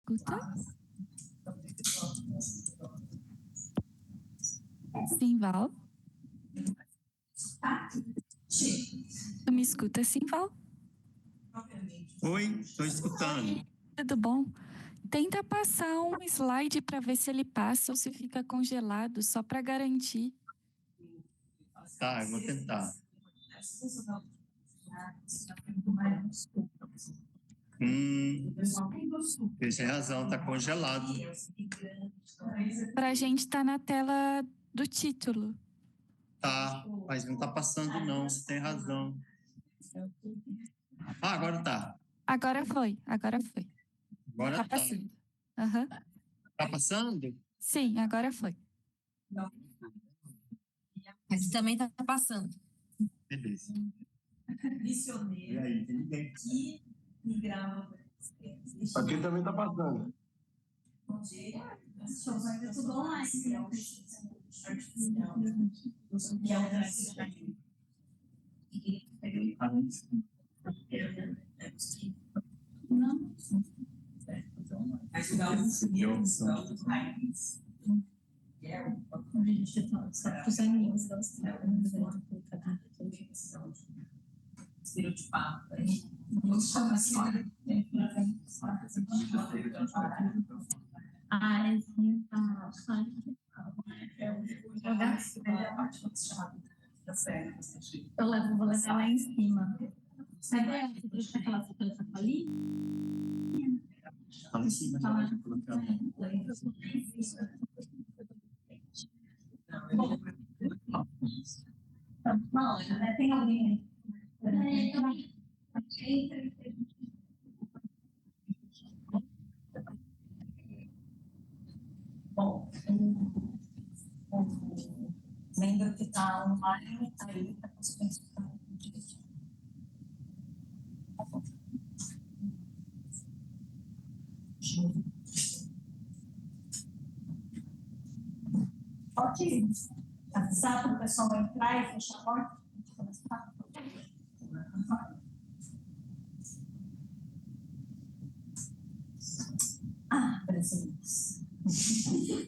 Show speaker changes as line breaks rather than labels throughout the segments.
Escuta? Simval? Tu me escuta, Simval?
Oi, estou escutando.
Tudo bom? Tenta passar um slide para ver se ele passa ou se fica congelado, só para garantir.
Tá, eu vou tentar. Você tem razão, tá congelado.
Para a gente tá na tela do título.
Tá, mas não tá passando não, você tem razão. Ah, agora tá.
Agora foi.
Agora
Tá passando. Uhum.
Tá passando?
Sim, agora foi.
Aqui também tá passando.
Beleza.
Missioneiro.
E aí, tem ninguém?
Que migrava.
Aqui também tá passando.
Bom dia. É tudo online. Artificial. E é não. Mas o Galo subiu. A gente só os aninhos da Austrália. Estereotipado. Vou chamar assim.
Ah, sim, tá. Eu vou levar lá em cima. Sabe deixa aquela sacolinha?
Tá em cima, já vai colocar.
Não, tem alguém aí.
Bom, o membro que está online está aí, está conseguindo escutar direitinho. Pode avisar para o pessoal entrar e fechar a porta? Brasileiros.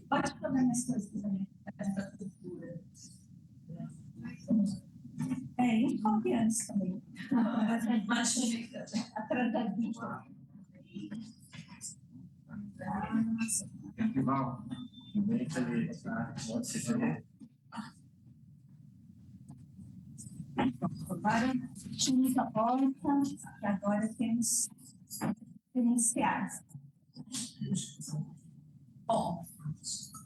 Pode fazer mais coisas também. E os confiantes também. Atrasadinho. Agora, tínhamos a porta e agora temos iniciais. Bom,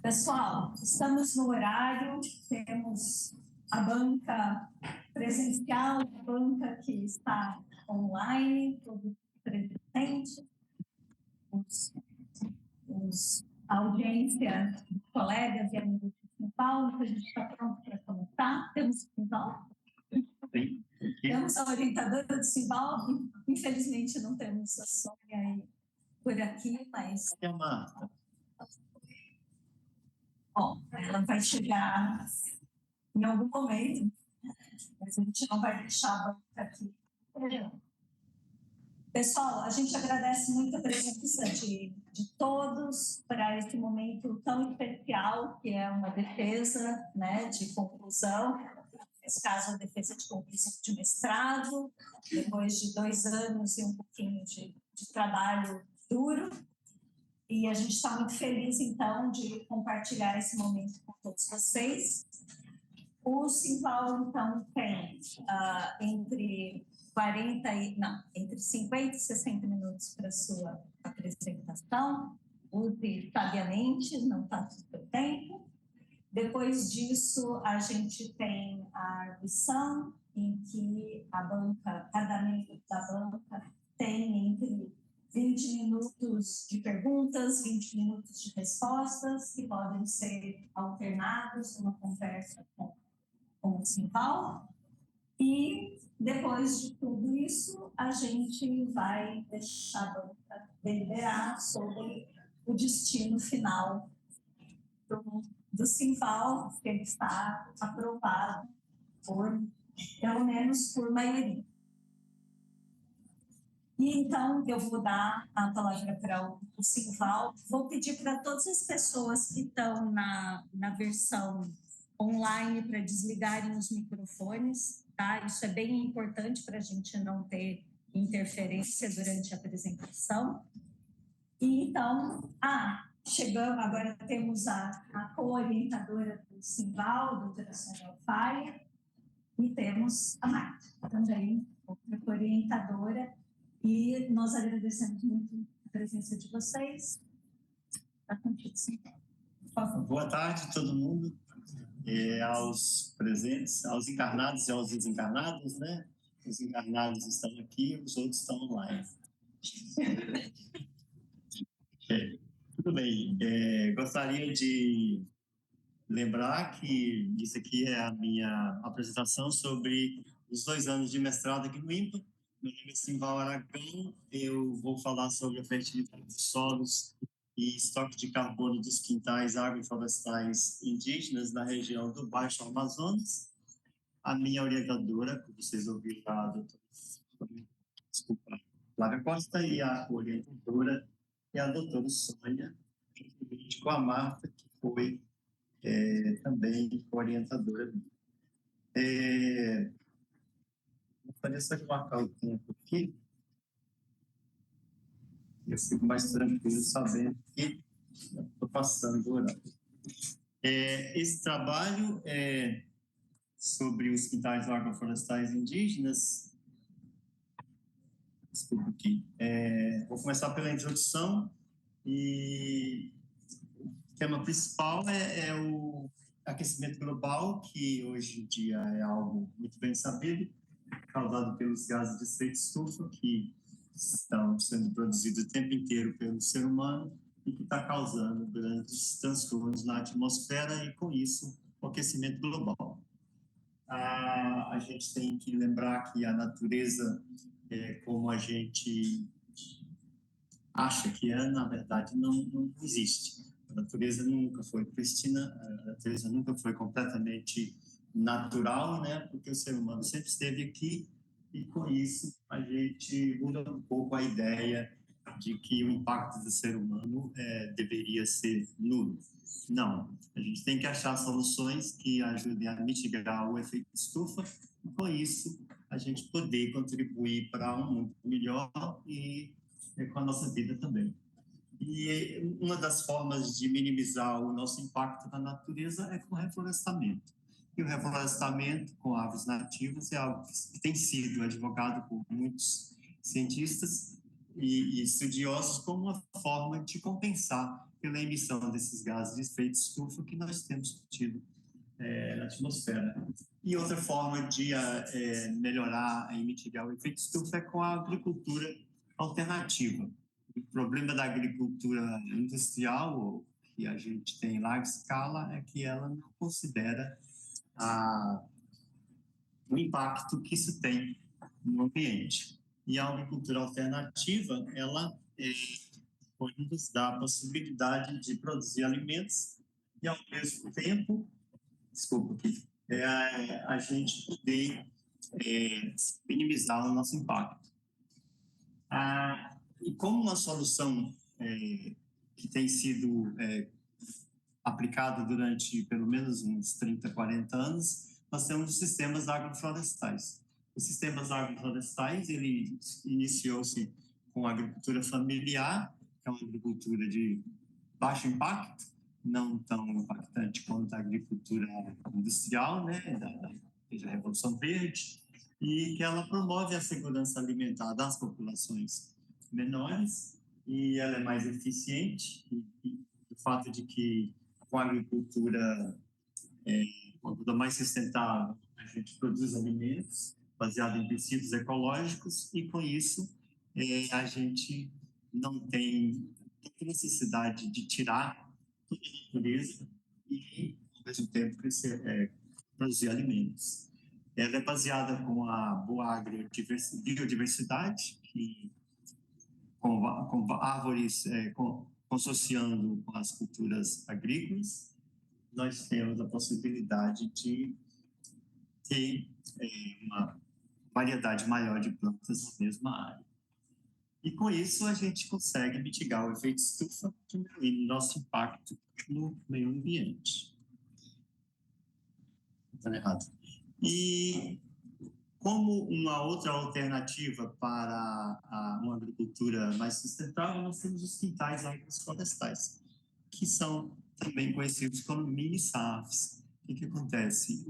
pessoal, estamos no horário, temos a banca presencial, a banca que está online, todos presentes, a audiência, colegas e amigos de São Paulo, que a gente está pronto para começar. Temos São Paulo?
Sim.
Temos a orientadora do Simbal, infelizmente não temos a Sônia aí por aqui, mas...
E a Marta?
Bom, ela vai chegar em algum momento, mas a gente não vai deixar a banca aqui. Pessoal, a gente agradece muito a presença de todos para esse momento tão especial, que é uma defesa, né, de conclusão. Nesse caso, a defesa de conclusão de mestrado, depois de 2 anos e um pouquinho de trabalho duro. E a gente está muito feliz, então, de compartilhar esse momento com todos vocês. O Simval, então, tem entre 50 e 60 minutos para a sua apresentação. Use sabiamente, não passe o seu tempo. Depois disso, a gente tem a arguição, em que a banca, cada membro da banca tem entre 20 minutos de perguntas, 20 minutos de respostas, que podem ser alternados numa conversa com o Simval. E, depois de tudo isso, a gente vai deixar a banca deliberar sobre o destino final do Simval, que ele está aprovado pelo menos por maioria. E então eu vou dar a palavra para o Simval. Vou pedir para todas as pessoas que estão na versão online para desligarem os microfones, tá? Isso é bem importante para a gente não ter interferência durante a apresentação. E então, chegamos, agora temos a co-orientadora do Simval, a doutora Sônia Alfaia, e temos a Marta, também outra co-orientadora, e nós agradecemos muito a presença de vocês. Está contigo, Simval. Por favor.
Boa tarde, todo mundo. Aos presentes, aos encarnados e aos desencarnados, né? Os encarnados estão aqui, os outros estão online. Tudo bem. Gostaria de lembrar que isso aqui é a minha apresentação sobre os 2 anos de mestrado aqui no INPA. Meu nome é Simval Aragão. Eu vou falar sobre a fertilidade dos solos e estoque de carbono dos quintais agroflorestais indígenas na região do Baixo Amazonas. A minha orientadora, que vocês ouviram, a doutora Flávia Costa, e a orientadora é a doutora Sônia, com a Marta, que foi também orientadora. Gostaria só de marcar o tempo aqui. Eu fico mais tranquilo sabendo que estou passando o horário. Esse trabalho é sobre os quintais agroflorestais indígenas. Desculpa aqui. Vou começar pela introdução. E o tema principal é o aquecimento global, que hoje em dia é algo muito bem sabido, causado pelos gases de efeito estufa, que estão sendo produzidos o tempo inteiro pelo ser humano e que está causando grandes transtornos na atmosfera e, com isso, o aquecimento global. A gente tem que lembrar que a natureza, como a gente acha que é, na verdade, não existe. A natureza nunca foi prístina, a natureza nunca foi completamente natural, né? Porque o ser humano sempre esteve aqui e, com isso, a gente muda um pouco a ideia de que o impacto do ser humano deveria ser nulo. Não, a gente tem que achar soluções que ajudem a mitigar o efeito estufa e, com isso, a gente poder contribuir para um mundo melhor e com a nossa vida também. E uma das formas de minimizar o nosso impacto na natureza é com o reflorestamento. E o reflorestamento com árvores nativas é algo que tem sido advogado por muitos cientistas e estudiosos como uma forma de compensar pela emissão desses gases de efeito estufa que nós temos tido na atmosfera. E outra forma de melhorar e mitigar o efeito estufa é com a agricultura alternativa. O problema da agricultura industrial, que a gente tem em larga escala, é que ela não considera o impacto que isso tem no ambiente. E a agricultura alternativa, ela pode nos dar a possibilidade de produzir alimentos e, ao mesmo tempo, a gente poder minimizar o nosso impacto. E como uma solução que tem sido aplicada durante pelo menos uns 30, 40 anos, nós temos os sistemas agroflorestais. Os sistemas agroflorestais, ele iniciou-se com a agricultura familiar, que é uma agricultura de baixo impacto, não tão impactante quanto a agricultura industrial, né, da Revolução Verde, e que ela promove a segurança alimentar das populações menores, e ela é mais eficiente, e o fato de que com a agricultura mais sustentável, a gente produz alimentos baseados em princípios ecológicos, e com isso a gente não tem necessidade de tirar toda a natureza e, ao mesmo tempo, produzir alimentos. Ela é baseada com a boa biodiversidade, com árvores consociando com as culturas agrícolas, nós temos a possibilidade de ter uma variedade maior de plantas na mesma área. E com isso a gente consegue mitigar o efeito estufa, diminuindo nosso impacto no meio ambiente. Está errado. E como uma outra alternativa para uma agricultura mais sustentável, nós temos os quintais agroflorestais, que são também conhecidos como mini-SAFs. O que acontece?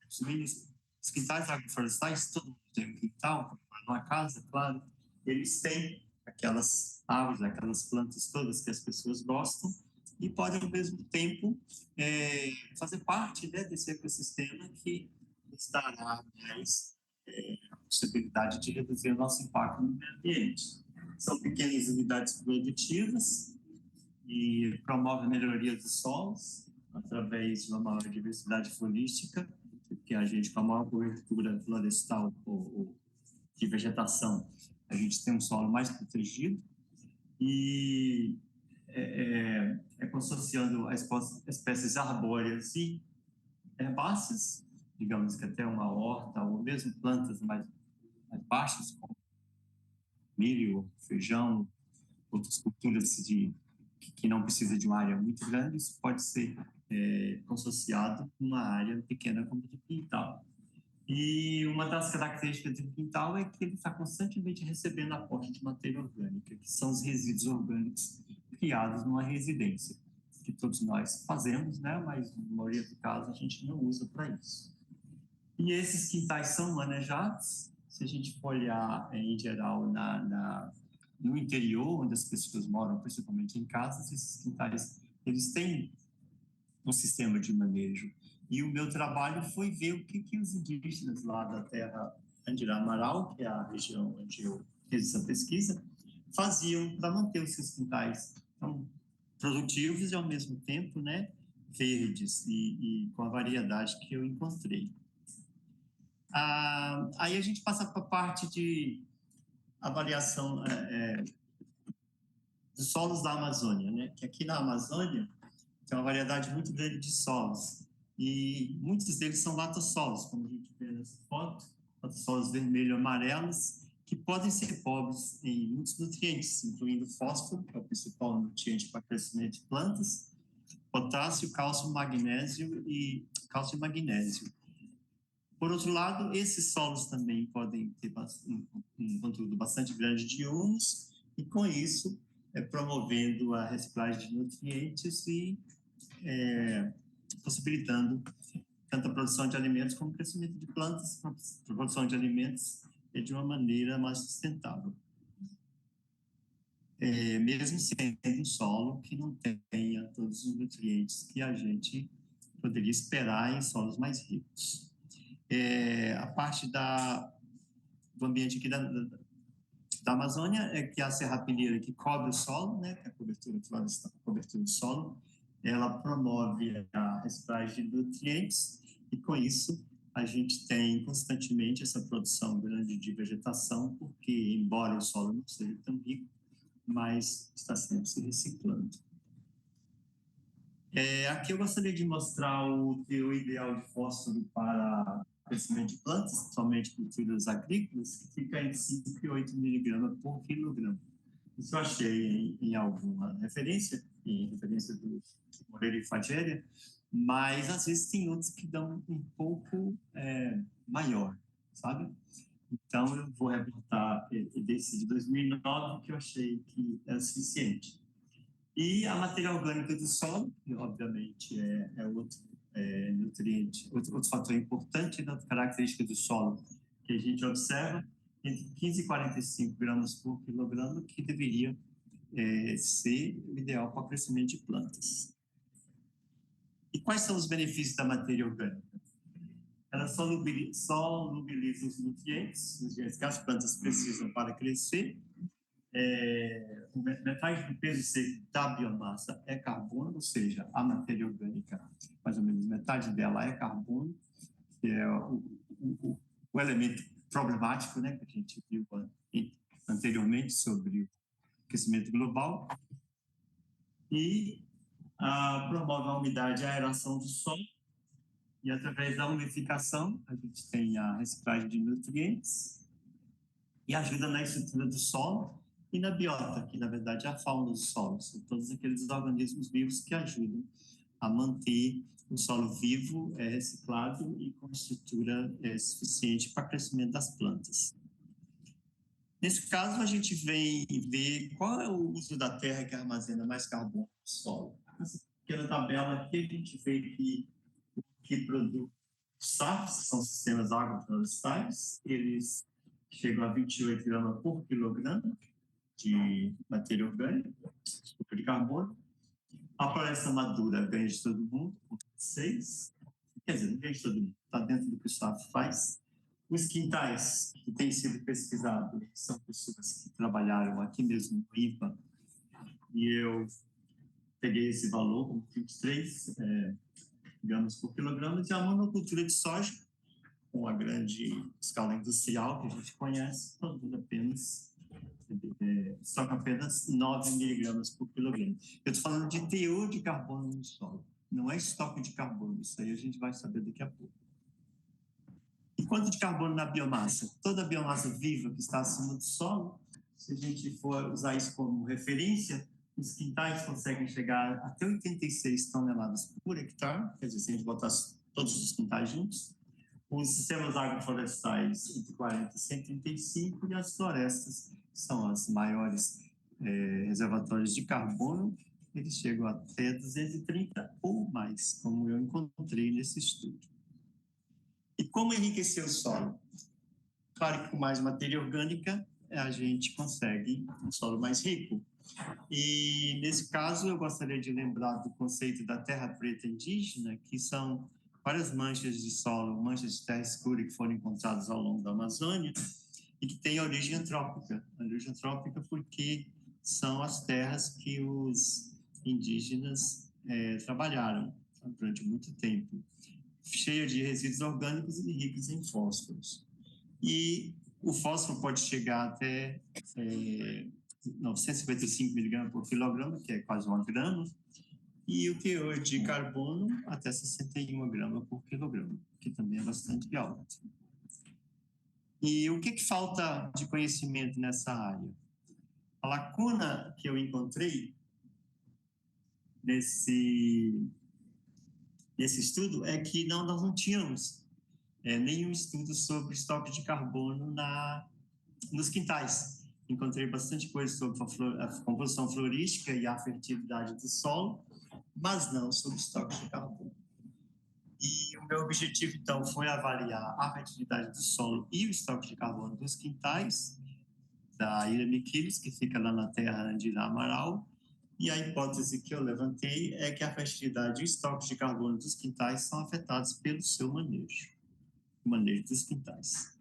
Os quintais agroflorestais, todo mundo tem um quintal, numa casa, claro, eles têm aquelas árvores, aquelas plantas todas que as pessoas gostam, e podem, ao mesmo tempo, fazer parte, né, desse ecossistema que nos dará mais a possibilidade de reduzir o nosso impacto no meio ambiente. São pequenas unidades produtivas e promovem a melhoria dos solos através de uma maior diversidade florística, porque a gente, com a maior cobertura florestal ou de vegetação, a gente tem um solo mais protegido e consociando as espécies arbóreas e herbáceas, digamos que até uma horta, ou mesmo plantas mais baixas, como milho, feijão, outras culturas que não precisam de uma área muito grande, isso pode ser consociado com uma área pequena como de quintal. E uma das características do quintal é que ele está constantemente recebendo aporte de matéria orgânica, que são os resíduos orgânicos criados numa residência, que todos nós fazemos, né? Mas na maioria dos casos a gente não usa para isso. E esses quintais são manejados, se a gente for olhar em geral no interior, onde as pessoas moram, principalmente em casas, esses quintais, eles têm um sistema de manejo. E o meu trabalho foi ver o que os indígenas lá da terra Andira Amaral, que é a região onde eu fiz essa pesquisa, faziam para manter os seus quintais tão produtivos e, ao mesmo tempo, né, verdes e com a variedade que eu encontrei. Aí a gente passa para a parte de avaliação dos solos da Amazônia, né? Que aqui na Amazônia tem uma variedade muito grande de solos e muitos deles são latossolos, como a gente vê nessa foto, latossolos vermelho-amarelos, que podem ser pobres em muitos nutrientes, incluindo fósforo, que é o principal nutriente para o crescimento de plantas, potássio, cálcio, magnésio e magnésio. Por outro lado, esses solos também podem ter um conteúdo bastante grande de humus e, com isso, promovendo a reciclagem de nutrientes e possibilitando tanto a produção de alimentos como o crescimento de plantas, a produção de alimentos de uma maneira mais sustentável. Mesmo sendo um solo que não tenha todos os nutrientes que a gente poderia esperar em solos mais ricos. A parte do ambiente aqui da Amazônia é que a serrapilheira que cobre o solo, né, que é a cobertura florestal, a cobertura do solo, ela promove a reciclagem de nutrientes e, com isso, a gente tem constantemente essa produção grande de vegetação, porque, embora o solo não seja tão rico, mas está sempre se reciclando. Aqui eu gostaria de mostrar o teor ideal de fósforo para crescimento de plantas, principalmente culturas agrícolas, que fica entre 5 e 8 miligramas por quilograma. Isso eu achei em alguma referência, em referência do Moreira e Fagéria, mas às vezes tem outros que dão um pouco maior, sabe? Então eu vou reportar desse de 2009, que eu achei que é o suficiente. E a matéria orgânica do solo, que obviamente é outro nutriente, outro fator importante da característica do solo que a gente observa, entre 15 e 45 gramas por quilograma, que deveria ser o ideal para o crescimento de plantas. E quais são os benefícios da matéria orgânica? Ela solubiliza os nutrientes que as plantas precisam para crescer. Metade do peso seco da biomassa é carbono, ou seja, a matéria orgânica, mais ou menos metade dela é carbono, que é o elemento problemático, né, que a gente viu anteriormente sobre o aquecimento global, e promove a umidade e a aeração do solo, e através da umidificação a gente tem a reciclagem de nutrientes e ajuda na estrutura do solo, e na biota, que na verdade é a fauna do solo, são todos aqueles organismos vivos que ajudam a manter o solo vivo, reciclado e com estrutura suficiente para o crescimento das plantas. Nesse caso, a gente vem ver qual é o uso da terra que armazena mais carbono no solo. Nessa pequena tabela aqui, a gente vê que o que produz SAFs, que são sistemas agroflorestais, eles chegam a 28 gramas por quilograma de matéria orgânica, de carbono. A floresta madura ganha de todo mundo, por 6. Quer dizer, não ganha de todo mundo, está dentro do que o SAF faz. Os quintais que têm sido pesquisados são pessoas que trabalharam aqui mesmo no IPA, e eu peguei esse valor, como 23 gramas por quilograma, e a monocultura de soja, com a grande escala industrial que a gente conhece, estoca apenas 9 miligramas por quilograma. Eu estou falando de teor de carbono no solo, não é estoque de carbono, isso aí a gente vai saber daqui a pouco. E quanto de carbono na biomassa? Toda a biomassa viva que está acima do solo, se a gente for usar isso como referência, os quintais conseguem chegar até 86 toneladas por hectare, quer dizer, se a gente botar todos os quintais juntos. Os sistemas agroflorestais entre 40 e 135, e as florestas, que são as maiores reservatórios de carbono, eles chegam até 230 ou mais, como eu encontrei nesse estudo. E como enriquecer o solo? Claro que com mais matéria orgânica a gente consegue um solo mais rico. E nesse caso eu gostaria de lembrar do conceito da terra preta indígena, que são várias manchas de solo, manchas de terra escura que foram encontradas ao longo da Amazônia e que têm origem antrópica. Origem antrópica porque são as terras que os indígenas trabalharam durante muito tempo, cheia de resíduos orgânicos e ricos em fósforos. E o fósforo pode chegar até 955 miligramas por quilograma, que é quase 1 grama, e o teor de carbono até 61 gramas por quilograma, que também é bastante alto. E o que falta de conhecimento nessa área? A lacuna que eu encontrei nesse estudo é que nós não tínhamos nenhum estudo sobre estoque de carbono nos quintais. Encontrei bastante coisa sobre a composição florística e a fertilidade do solo, mas não sobre estoque de carbono. E o meu objetivo, então, foi avaliar a fertilidade do solo e o estoque de carbono dos quintais da Ilha Miquiles, que fica lá na terra Andira Amaral. E a hipótese que eu levantei é que a fertilidade e o estoque de carbono dos quintais são afetados pelo seu manejo, o manejo dos quintais.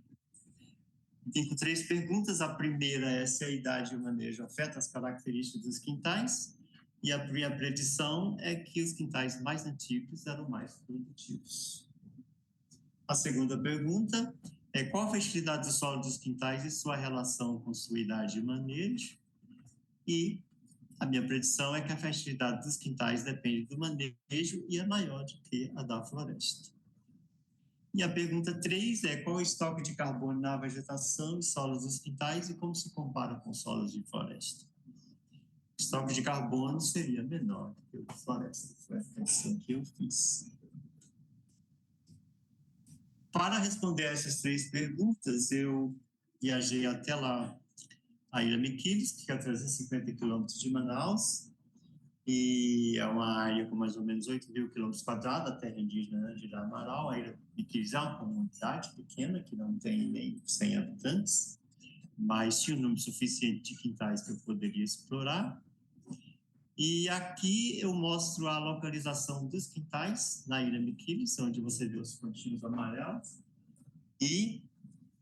Tenho 3 perguntas. A primeira é se a idade e o manejo afetam as características dos quintais. E a minha predição é que os quintais mais antigos eram mais produtivos. A segunda pergunta é qual a fertilidade do solo dos quintais e sua relação com sua idade e manejo. E a minha predição é que a fertilidade dos quintais depende do manejo e é maior do que a da floresta. E a pergunta 3 é qual o estoque de carbono na vegetação e solos dos quintais e como se compara com solos de floresta. O estoque de carbono seria menor do que o de floresta, foi a predição que eu fiz. Para responder a essas 3 perguntas, eu viajei até lá, a Ilha Miquiles, que fica a 350 quilômetros de Manaus, e é uma área com mais ou menos 8.000 quilômetros quadrados, a terra indígena Andira Amaral. A Ilha Miquiles é uma comunidade pequena, que não tem nem 100 habitantes, mas tinha um número suficiente de quintais que eu poderia explorar. E aqui eu mostro a localização dos quintais na Ilha Miquiles, onde você vê os pontinhos amarelos, e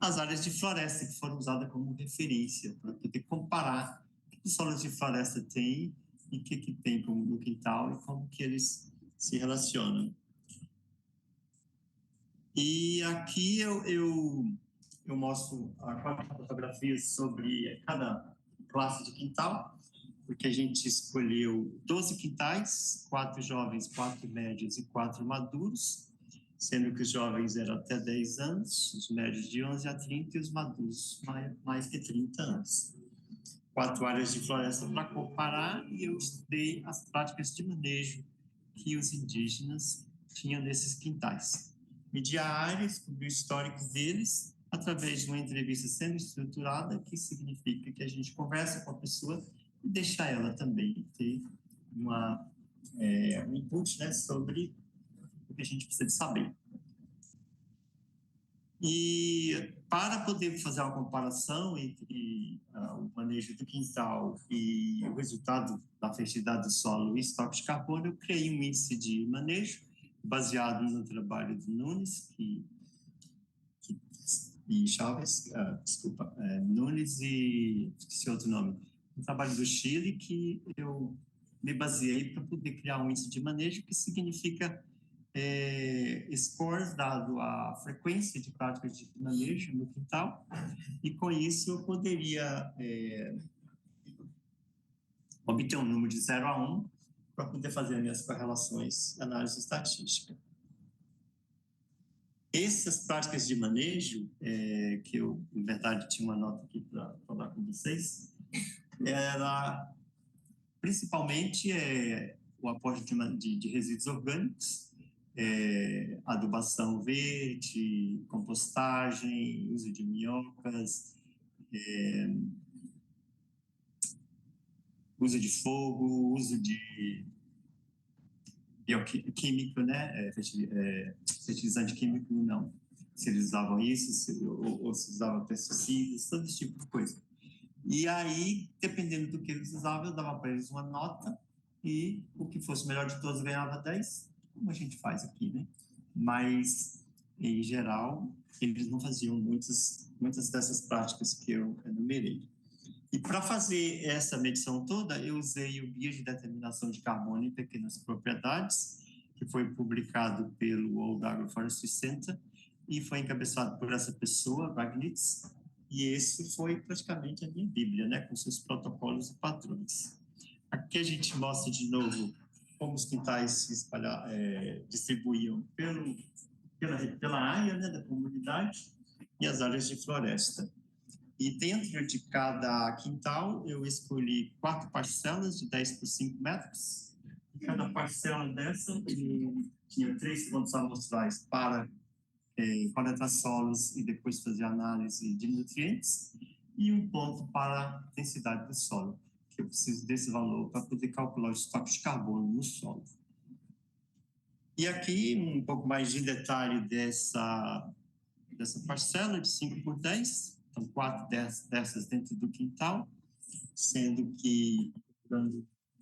as áreas de floresta que foram usadas como referência, para poder comparar o que os solos de floresta têm e o que tem no quintal e como que eles se relacionam. E aqui eu mostro 4 fotografias sobre cada classe de quintal, porque a gente escolheu 12 quintais, 4 jovens, 4 médios e 4 maduros, sendo que os jovens eram até 10 anos, os médios de 11 a 30 e os maduros mais que 30 anos. 4 áreas de floresta para comparar e eu estudei as práticas de manejo que os indígenas tinham nesses quintais. Medi a área, descobri o histórico deles através de uma entrevista semi-estruturada, que significa que a gente conversa com a pessoa e deixa ela também ter um input, né, sobre o que a gente precisa saber. E para poder fazer uma comparação entre o manejo do quintal e o resultado da fertilidade do solo e estoque de carbono, eu criei um índice de manejo baseado no trabalho do Nunes e Chaves, Nunes e esqueci outro nome, um trabalho do Chile que eu me baseei para poder criar um índice de manejo que significa scores dado a frequência de práticas de manejo no quintal, e com isso eu poderia obter um número de 0 a 1 para poder fazer minhas correlações e análise estatística. Essas práticas de manejo, que eu, na verdade, tinha uma nota aqui para falar com vocês, ela principalmente o aporte de resíduos orgânicos, adubação verde, compostagem, uso de minhocas, uso de fogo, uso de bioquímico, né? Fertilizante químico, não. Se eles usavam isso, ou se usavam pesticidas, todo esse tipo de coisa. E aí, dependendo do que eles usavam, eu dava para eles uma nota e o que fosse melhor de todos ganhava 10, como a gente faz aqui, né? Mas, em geral, eles não faziam muitas dessas práticas que eu enumerei. E para fazer essa medição toda, eu usei o Guia de Determinação de Carbono em Pequenas Propriedades, que foi publicado pelo Old Agroforestry Center e foi encabeçado por essa pessoa, Wagnitz, e esse foi praticamente a minha Bíblia, né, com seus protocolos e padrões. Aqui a gente mostra de novo como os quintais se distribuíam pela área, né, da comunidade e as áreas de floresta. E dentro de cada quintal, eu escolhi 4 parcelas de 10 por 5 metros. E cada parcela dessa tinha 3 pontos amostrais para coletar solos e depois fazer análise de nutrientes, e um ponto para a densidade do solo, que eu preciso desse valor para poder calcular o estoque de carbono no solo. E aqui, um pouco mais de detalhe dessa parcela de 5 por 10, então 4 dessas dentro do quintal, sendo que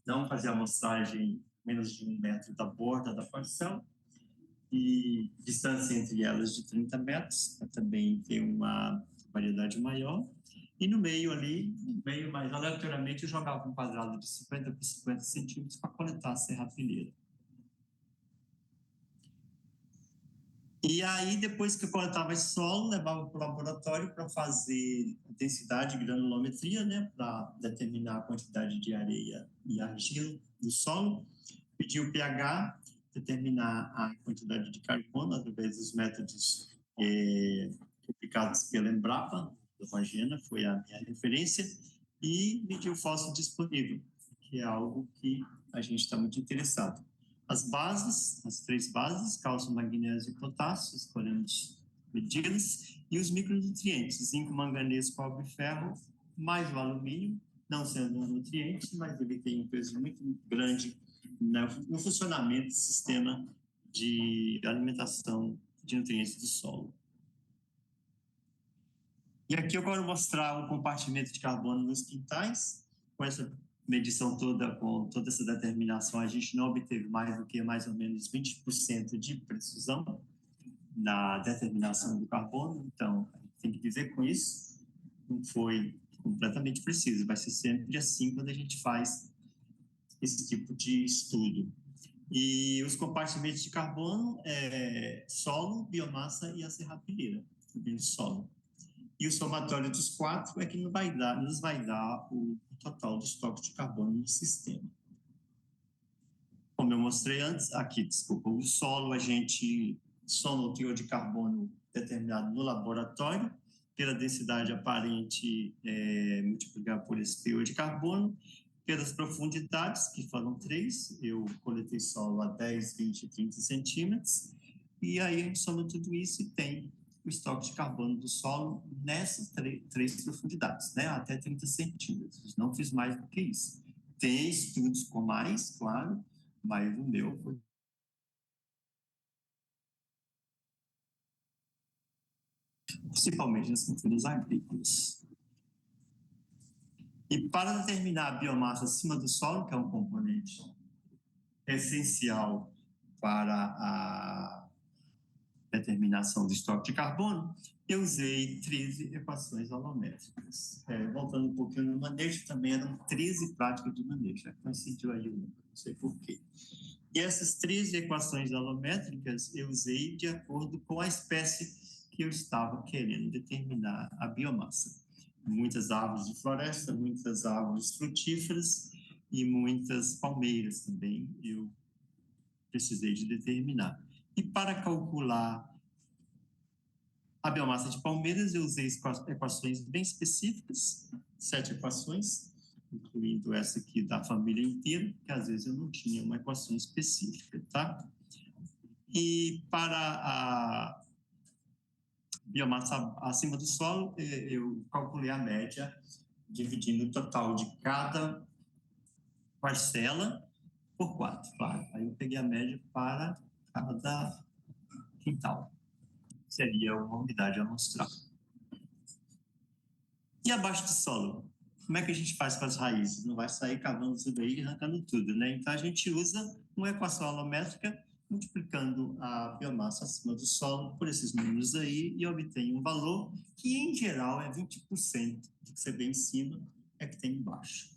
não fazer a amostragem menos de 1 metro da borda da parcela, e distância entre elas de 30 metros, para também ter uma variedade maior. E no meio ali, mais aleatoriamente, eu jogava um quadrado de 50 por 50 centímetros para coletar a serrapilheira. E aí, depois que eu coletava esse solo, levava para o laboratório para fazer densidade e granulometria, né, para determinar a quantidade de areia e argila do solo, pedir o pH, determinar a quantidade de carbono através dos métodos aplicados pela Embrapa, da Magena, foi a minha referência, e medir o fósforo disponível, que é algo que a gente está muito interessado. As bases, as 3 bases, cálcio, magnésio e potássio, escolhemos medi-las, e os micronutrientes, zinco, manganês, cobre e ferro, mais o alumínio, não sendo um nutriente, mas ele tem um peso muito grande no funcionamento do sistema de alimentação de nutrientes do solo. E aqui eu quero mostrar o compartimento de carbono nos quintais. Com essa medição toda, com toda essa determinação, a gente não obteve mais do que mais ou menos 20% de precisão na determinação do carbono. Então, a gente tem que dizer com isso, não foi completamente preciso. Vai ser sempre assim quando a gente faz esse tipo de estudo. E os compartimentos de carbono solo, biomassa e a serrapilheira, também do solo. E o somatório dos 4 é que nos vai dar o total do estoque de carbono no sistema. Como eu mostrei antes, o solo a gente soma o teor de carbono determinado no laboratório, pela densidade aparente multiplicar por esse teor de carbono, pelas profundidades, que foram 3, eu coletei solo a 10, 20 e 30 centímetros, e aí a gente soma tudo isso e tem o estoque de carbono do solo nessas 3 profundidades, né, até 30 centímetros. Não fiz mais do que isso. Tem estudos com mais, claro, mas o meu foi principalmente nas culturas agrícolas. E para determinar a biomassa acima do solo, que é um componente essencial para a determinação do estoque de carbono, eu usei 13 equações volumétricas. Voltando um pouquinho no manejo, também eram 13 práticas de manejo. Coincidiu aí, não sei por quê. E essas 13 equações volumétricas eu usei de acordo com a espécie que eu estava querendo determinar a biomassa. Muitas árvores de floresta, muitas árvores frutíferas e muitas palmeiras também eu precisei de determinar. E para calcular a biomassa de palmeiras, eu usei equações bem específicas, 7 equações, incluindo essa aqui da família inteira, que às vezes eu não tinha uma equação específica, tá? E para a biomassa acima do solo, eu calculei a média, dividindo o total de cada parcela por 4, claro. Aí eu peguei a média para cada quintal. Seria uma unidade amostral. E abaixo do solo? Como é que a gente faz com as raízes? Não vai sair cavando tudo aí e arrancando tudo, né? Então, a gente usa uma equação alométrica multiplicando a biomassa acima do solo por esses números aí e obtém um valor que, em geral, é 20% do que você vê em cima é que tem embaixo.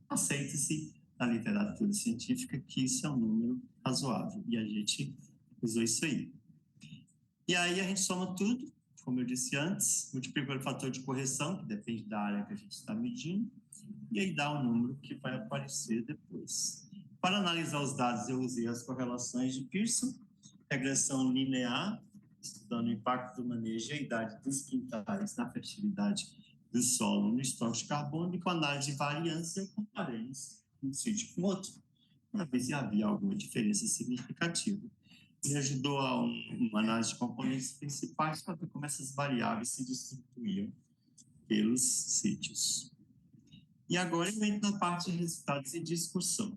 Aceita-se na literatura científica que isso é um número razoável e a gente usou isso aí. E aí a gente soma tudo, como eu disse antes, multiplica pelo fator de correção, que depende da área que a gente está medindo, e aí dá o número que vai aparecer depois. Para analisar os dados, eu usei as correlações de Pearson, regressão linear, estudando o impacto do manejo e a idade dos quintais na fertilidade do solo no estoque de carbono, e com análise de variância, eu comparei um sítio com outro, para ver se havia alguma diferença significativa. Me ajudou a uma análise de componentes principais para ver como essas variáveis se distribuíam pelos sítios. E agora eu entro na parte de resultados e discussão.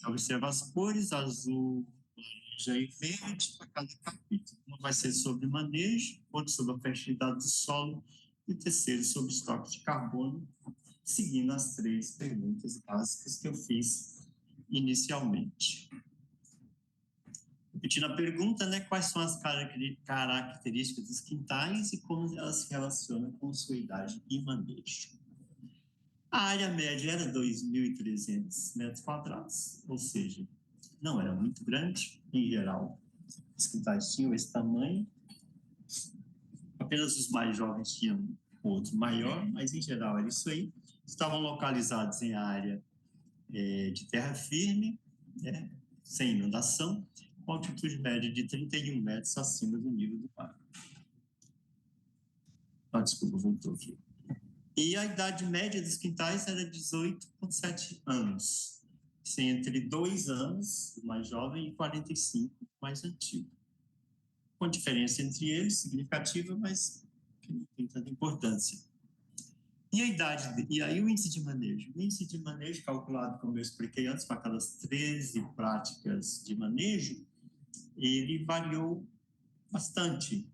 Observa as cores, azul, laranja e verde para cada capítulo. Um vai ser sobre manejo, outro sobre a fertilidade do solo e o terceiro sobre estoque de carbono, seguindo as 3 perguntas básicas que eu fiz inicialmente. Repetindo a pergunta, né, quais são as características dos quintais e como elas se relacionam com sua idade e manejo. A área média era 2.300 metros quadrados, ou seja, não era muito grande, em geral. Os quintais tinham esse tamanho, apenas os mais jovens tinham outro maior, mas em geral era isso aí. Estavam localizados em área de terra firme, né, sem inundação, com altitude média de 31 metros acima do nível do mar. Desculpa, voltou aqui. E a idade média dos quintais era 18,7 anos, entre 2 anos, o mais jovem, e 45, o mais antigo. Com diferença entre eles, significativa, mas que não tem tanta importância. E a idade, e aí o índice de manejo? O índice de manejo, calculado, como eu expliquei antes, para aquelas 13 práticas de manejo, ele variou bastante.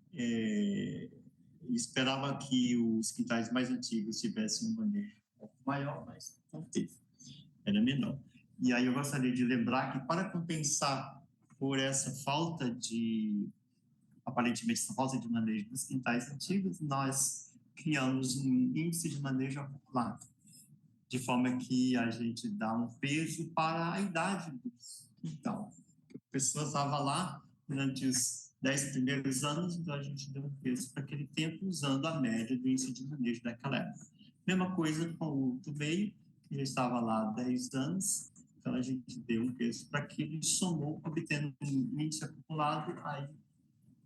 Esperava que os quintais mais antigos tivessem um manejo um pouco maior, mas não teve, era menor. E aí eu gostaria de lembrar que, para compensar por essa falta de, aparentemente, essa falta de manejo dos quintais antigos, nós criamos um índice de manejo acumulado, de forma que a gente dá um peso para a idade do quintal. A pessoa estava lá durante os 10 primeiros anos, então a gente deu um peso para aquele tempo usando a média do índice de manejo daquela época. Mesma coisa com o do meio, que já estava lá há 10 anos, então a gente deu um peso para aquilo e somou, obtendo um índice acumulado, aí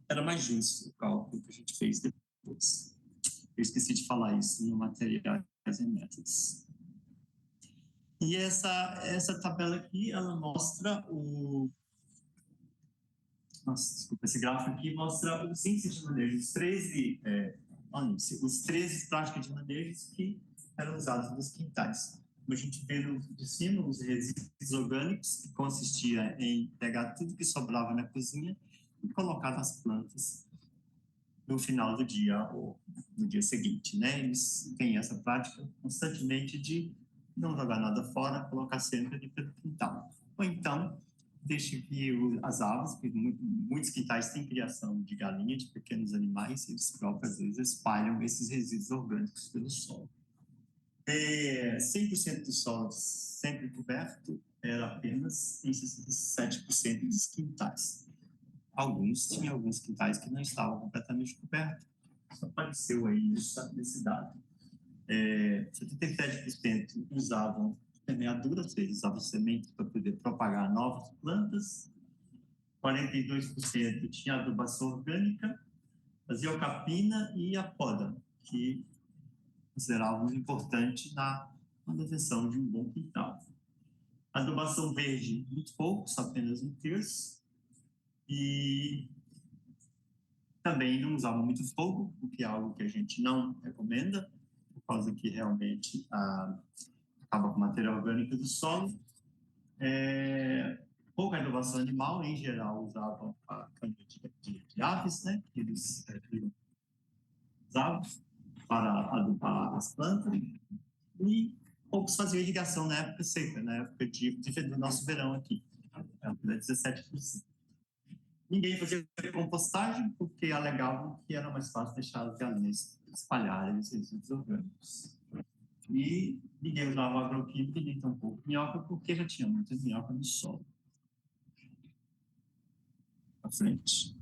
era mais justo o cálculo que a gente fez depois. Eu esqueci de falar isso no materiais e métodos. E essa tabela aqui, ela mostra esse gráfico aqui mostra os índices de manejo, os 13 práticas de manejo que eram usadas nos quintais. Como a gente vê de cima, os resíduos orgânicos, que consistia em pegar tudo que sobrava na cozinha e colocar nas plantas no final do dia ou no dia seguinte, né? Eles têm essa prática constantemente de não jogar nada fora, colocar sempre ali pelo quintal. Ou então, deixe que as aves, que muitos quintais têm criação de galinha, de pequenos animais, eles próprios, às vezes, espalham esses resíduos orgânicos pelo solo. 100% do solo sempre coberto era apenas em 67% dos quintais. Tinha alguns quintais que não estavam completamente cobertos. Isso apareceu aí nesse dado. 77% usavam semeadura, ou seja, usavam sementes para poder propagar novas plantas. 42% tinha adubação orgânica, fazia a capina e a poda, que consideravam importante na manutenção de um bom quintal. Adubação verde, muito pouco, só apenas 1/3. E também não usavam muito fogo, o que é algo que a gente não recomenda, por causa que realmente acaba com o material orgânico do solo. Pouca adubação animal, em geral, usavam a cana de aves, né, que eles usavam para adubar as plantas, e poucos faziam irrigação na época seca, na época do nosso verão aqui, 17%. Ninguém fazia compostagem, porque alegavam que era mais fácil deixar as galinhas espalharem os resíduos orgânicos. E ninguém usava agroquímica nem tampouco minhoca, porque já tinha muita minhoca no solo. À frente.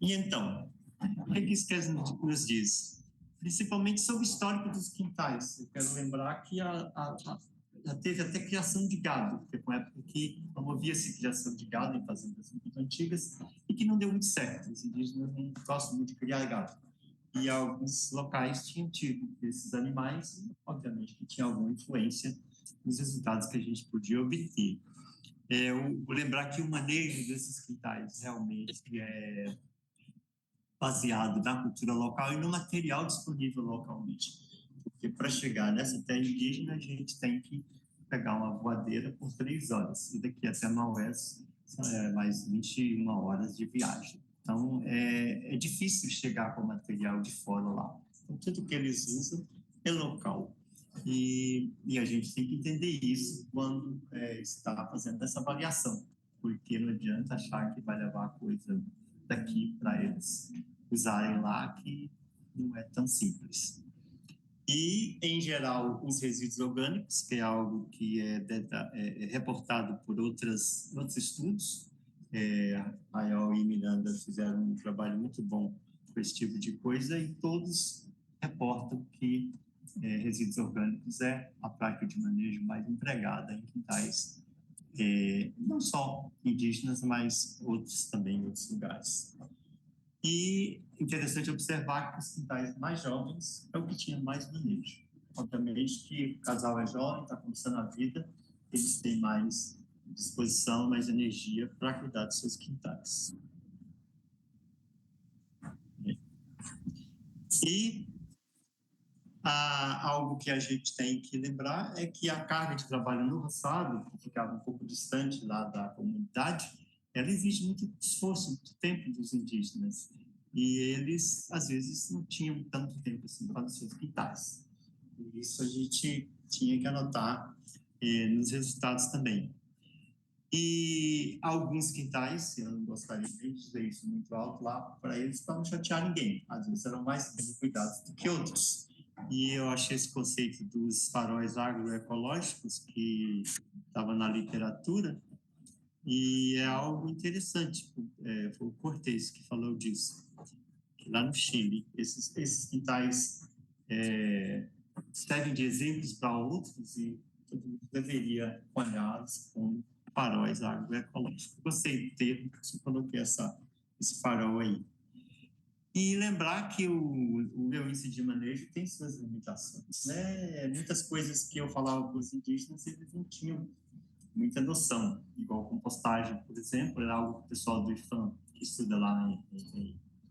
E então, o que isso nos diz? Principalmente sobre o histórico dos quintais. Eu quero lembrar que já teve até criação de gado, porque foi uma época que promovia-se criação de gado em fazendas muito antigas e que não deu muito certo. Os indígenas não gostam muito de criar gado. E alguns locais tinham tido esses animais, e, obviamente, que tinha alguma influência nos resultados que a gente podia obter. Eu vou lembrar que o manejo desses quintais realmente é baseado na cultura local e no material disponível localmente. Porque para chegar nessa terra indígena, a gente tem que pegar uma voadeira por 3 horas. E daqui até Maués, mais 21 horas de viagem. Então, é difícil chegar com material de fora lá. Então, tudo que eles usam é local. E a gente tem que entender isso quando está fazendo essa avaliação. Porque não adianta achar que vai levar coisa daqui para eles usarem lá, que não é tão simples. E, em geral, os resíduos orgânicos, que é algo que é reportado por outros estudos. Ayol e Miranda fizeram um trabalho muito bom com esse tipo de coisa e todos reportam que resíduos orgânicos é a prática de manejo mais empregada em quintais, não só indígenas, mas outros também em outros lugares. E interessante observar que os quintais mais jovens é o que tinha mais manejo. Obviamente que o casal é jovem, está começando a vida, eles têm mais disposição, mais energia para cuidar dos seus quintais. E algo que a gente tem que lembrar é que a carga de trabalho no roçado, que ficava um pouco distante lá da comunidade, ela exige muito esforço, muito tempo dos indígenas. E eles, às vezes, não tinham tanto tempo assim para os seus quintais. E isso a gente tinha que anotar nos resultados também. E alguns quintais, eu não gostaria de dizer isso muito alto lá, para eles, para não chatear ninguém. Às vezes eram mais bem cuidados do que outros. E eu achei esse conceito dos faróis agroecológicos, que estava na literatura, e é algo interessante. Foi o Cortés que falou disso, que lá no Chile, esses quintais servem de exemplos para outros e todo mundo deveria olhá-los como faróis agroecológicos. Gostei do termo, eu coloquei esse farol aí. E lembrar que o meu índice de manejo tem suas limitações, né? Muitas coisas que eu falava para os indígenas, eles não tinham muita noção. Igual compostagem, por exemplo, era algo que o pessoal do IFAM, que estuda lá,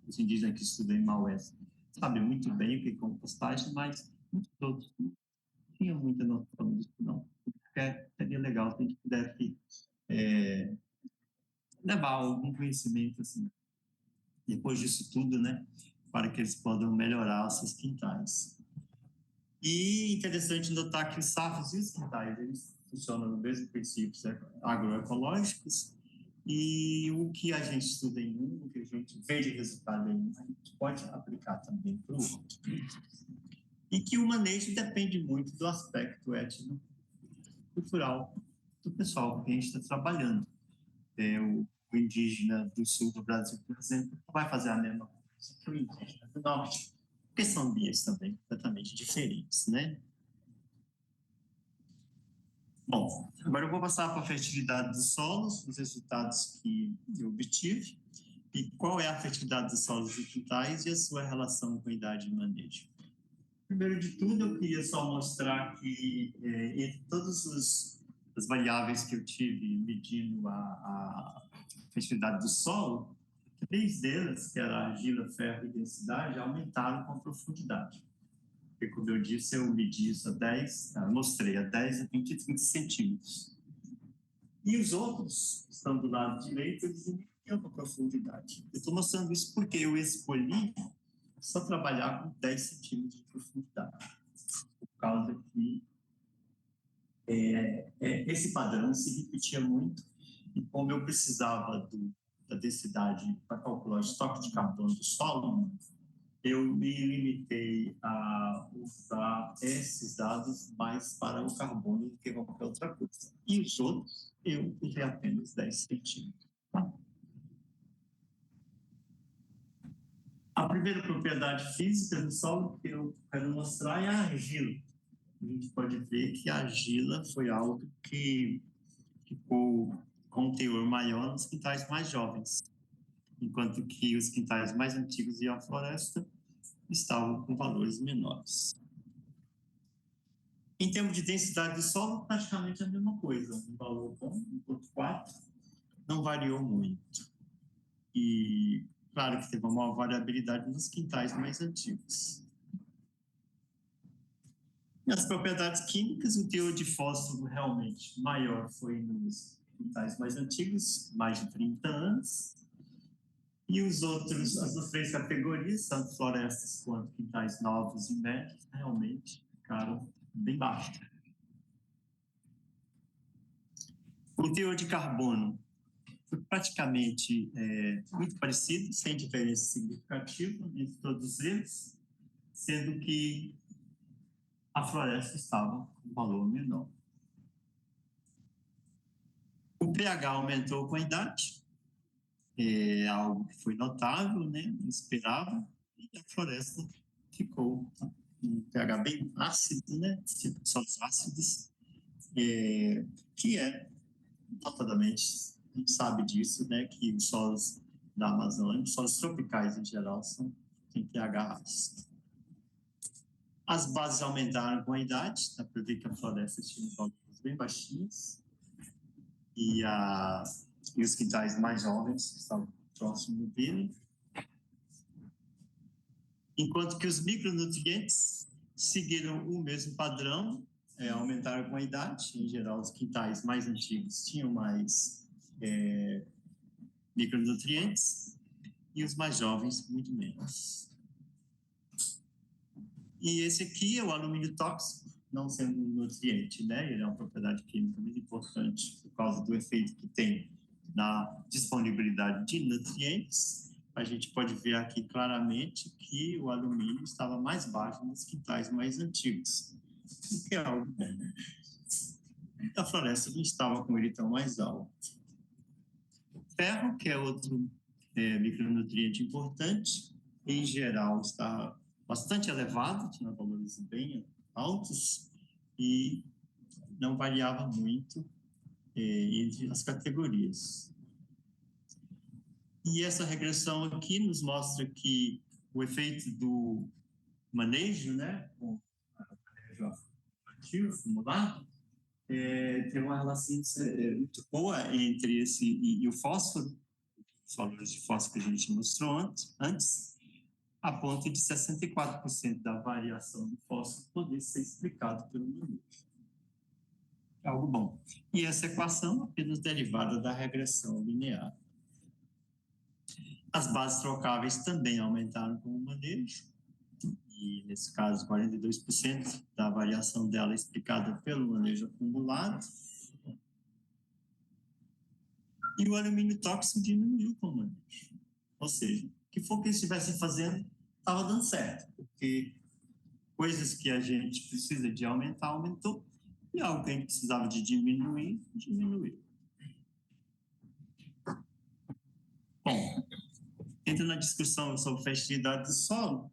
os indígenas que estudam em Maués, sabem muito bem o que é compostagem, mas muitos outros não tinham muita noção disso, não. Seria legal se a gente pudesse levar algum conhecimento, assim, depois disso tudo, né, para que eles possam melhorar os seus quintais. E interessante notar que os safos e os quintais, eles funcionam no mesmo princípios agroecológicos, e o que a gente estuda em um, o que a gente vê de resultado em um, a gente pode aplicar também para o outro. E que o manejo depende muito do aspecto étnico-cultural do pessoal com quem a gente está trabalhando. O indígena do sul do Brasil, por exemplo, não vai fazer a mesma coisa que o indígena do norte, porque são ambientes também completamente diferentes, né? Bom, agora eu vou passar para a fertilidade dos solos, os resultados que eu obtive, e qual é a fertilidade dos solos e quintais e a sua relação com a idade de manejo. Primeiro de tudo, eu queria só mostrar que entre todas as variáveis que eu tive medindo a fertilidade do solo, 3 delas, que era argila, ferro e densidade, aumentaram com a profundidade. Porque, como eu disse, eu medi isso mostrei a 10 a 20 30 centímetros. E os outros, que estão do lado direito, eles diminuíam com a profundidade. Eu estou mostrando isso porque eu escolhi só trabalhar com 10 centímetros de profundidade. Por causa que esse padrão se repetia muito, e como eu precisava da densidade para calcular o estoque de carbono do solo, eu me limitei a usar esses dados mais para o carbono do que qualquer outra coisa. E os outros, eu usei apenas 10 centímetros. A primeira propriedade física do solo que eu quero mostrar é a argila. A gente pode ver que a argila foi algo que ficou com um teor maior nos quintais mais jovens, enquanto que os quintais mais antigos e a floresta estavam com valores menores. Em termos de densidade do solo, praticamente a mesma coisa, um valor bom, 1,4, não variou muito. E claro que teve uma maior variabilidade nos quintais mais antigos. E as propriedades químicas, o teor de fósforo realmente maior foi nos quintais mais antigos, mais de 30 anos. E os outros, as outras 3 categorias, tanto florestas quanto quintais novos e médios, realmente ficaram bem baixos. O teor de carbono foi praticamente muito parecido, sem diferença significativa entre todos eles, sendo que a floresta estava com valor menor. O pH aumentou com a idade, algo que foi notável, né? Esperava, e a floresta ficou com um pH bem ácido, né? Tipo solos ácidos, que notadamente, a gente sabe disso, né? Que os solos da Amazônia, os solos tropicais em geral, têm pH ácido. As bases aumentaram com a idade, dá para ver que a floresta tinha valores bem baixinhos, e os quintais mais jovens estavam próximos dele. Enquanto que os micronutrientes seguiram o mesmo padrão, aumentaram com a idade. Em geral, os quintais mais antigos tinham mais micronutrientes e os mais jovens, muito menos. E esse aqui é o alumínio tóxico, não sendo um nutriente, né? Ele é uma propriedade química muito importante por causa do efeito que tem na disponibilidade de nutrientes. A gente pode ver aqui claramente que o alumínio estava mais baixo nos quintais mais antigos, o que é algo bom. A floresta não estava com ele tão mais alto. Ferro, que é outro micronutriente importante, em geral está bastante elevado, tinha valores bem altos e não variava muito entre as categorias. E essa regressão aqui nos mostra que o efeito do manejo, né, com o manejo ativo, formulado, tem uma relação muito boa entre esse e o fósforo, os valores de fósforo que a gente mostrou antes, a ponto de 64% da variação do fósforo poder ser explicado pelo manejo. Algo bom. E essa equação apenas derivada da regressão linear. As bases trocáveis também aumentaram com o manejo, e nesse caso 42% da variação dela é explicada pelo manejo acumulado. E o alumínio tóxico diminuiu com o manejo. Ou seja, o que for que eles estivessem fazendo estava dando certo, porque coisas que a gente precisa de aumentar, aumentou, e algo que a gente precisava de diminuir, diminuiu. Bom, entrando na discussão sobre fertilidade do solo,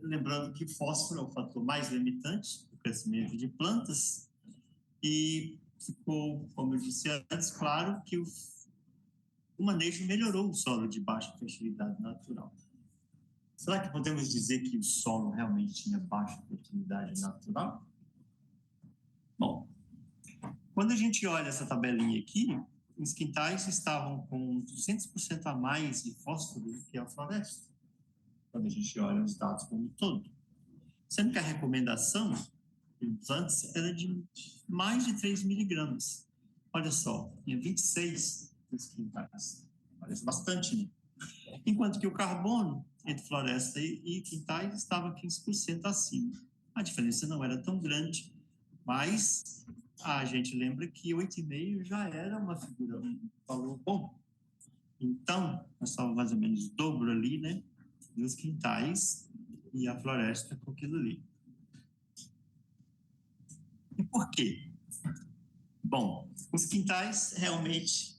lembrando que fósforo é o fator mais limitante do crescimento de plantas, e ficou, como eu disse antes, claro que o manejo melhorou o solo de baixa fertilidade natural. Será que podemos dizer que o solo realmente tinha baixa fertilidade natural? Bom, quando a gente olha essa tabelinha aqui, os quintais estavam com 200% a mais de fósforo do que a floresta, quando a gente olha os dados como um todo. Sendo que a recomendação antes era de mais de 3 miligramas. Olha só, tinha 26 dos quintais. Parece bastante, né? Enquanto que o carbono entre floresta e quintais estava 15% acima. A diferença não era tão grande, mas a gente lembra que 8,5 já era uma figura, um valor bom. Então, nós estávamos mais ou menos o dobro ali, né, dos quintais e a floresta com aquilo ali. E por quê? Bom, os quintais realmente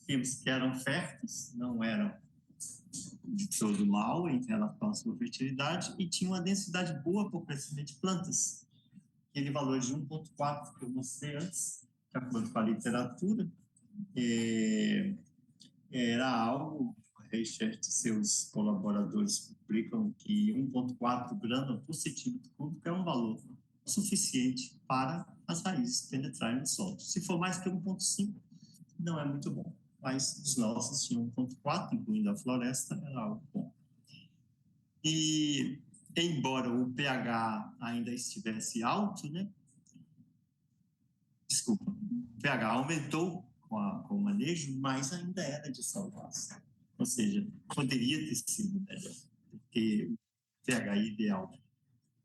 vimos que eram férteis, não eram de todo mal em relação à sua fertilidade e tinham uma densidade boa para o crescimento de plantas. Aquele valor de 1,4 que eu mostrei antes, de acordo com a literatura, era algo, Reichert e seus colaboradores publicam que 1,4 grama por centímetro cúbico é um valor suficiente para as raízes penetrarem no solo. Se for mais que 1,5, não é muito bom. Mas os nossos tinham 1,4, incluindo a floresta, era algo bom. E, embora o pH ainda estivesse alto, né? Desculpa, o pH aumentou com o manejo, mas ainda era de salvação. Ou seja, poderia ter sido melhor, porque o pH ideal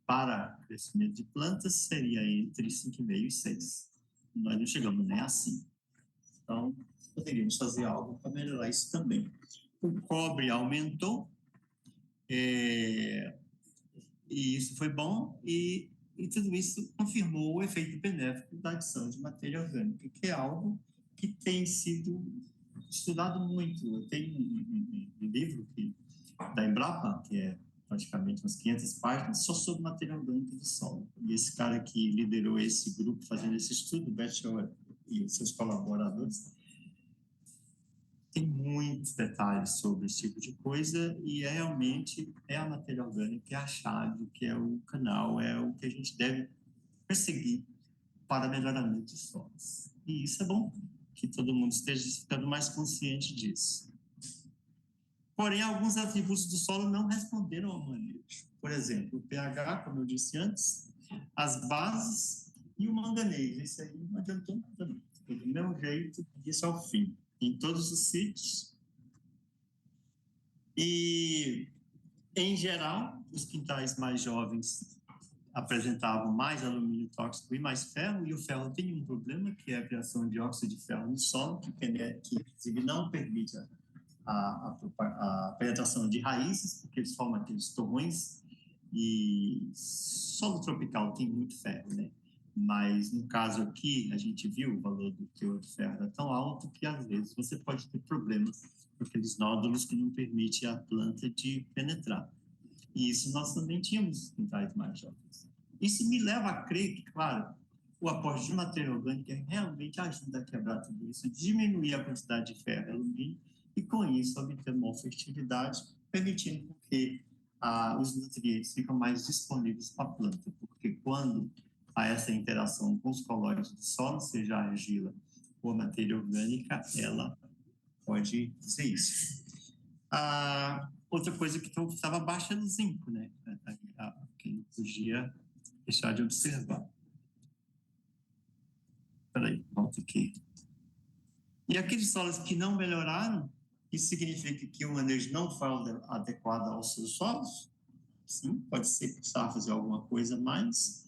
para crescimento de plantas seria entre 5,5 e 6. Nós não chegamos nem assim. Então, poderíamos fazer algo para melhorar isso também. O cobre aumentou, e isso foi bom, e tudo isso confirmou o efeito benéfico da adição de matéria orgânica, que é algo que tem sido estudado muito. Tem um livro da Embrapa, que é praticamente umas 500 páginas, só sobre matéria orgânica do solo. E esse cara que liderou esse grupo fazendo esse estudo, Betchel e os seus colaboradores, tem muitos detalhes sobre esse tipo de coisa e realmente a matéria orgânica, é a chave, que é o canal, é o que a gente deve perseguir para melhoramento de solos. E isso é bom, que todo mundo esteja ficando mais consciente disso. Porém, alguns atributos do solo não responderam ao manejo. Por exemplo, o pH, como eu disse antes, as bases e o manganês. Esse aí não adiantou nada, do mesmo jeito, disso ao fim, em todos os sítios. E, em geral, os quintais mais jovens apresentavam mais alumínio tóxico e mais ferro, e o ferro tem um problema, que é a criação de óxido de ferro no solo, que inclusive não permite a penetração de raízes, porque eles formam aqueles torrões, e solo tropical tem muito ferro, né? Mas no caso aqui, a gente viu o valor do teor de ferro é tão alto que às vezes você pode ter problemas com aqueles nódulos que não permitem a planta de penetrar. E isso nós também tínhamos nos quintais mais jovens. Isso me leva a crer que, claro, o aporte de matéria orgânica realmente ajuda a quebrar tudo isso, diminuir a quantidade de ferro e alumínio e com isso obter maior fertilidade, permitindo que os nutrientes ficam mais disponíveis para a planta, porque quando há essa interação com os colóides do solo, seja a argila ou a matéria orgânica, ela pode dizer isso. Outra coisa que estava baixa era o zinco, né? Que não podia deixar de observar. Peraí, volta aqui. E aqueles solos que não melhoraram, isso significa que o manejo não foi adequado aos seus solos? Sim, pode ser que precisava fazer alguma coisa mais.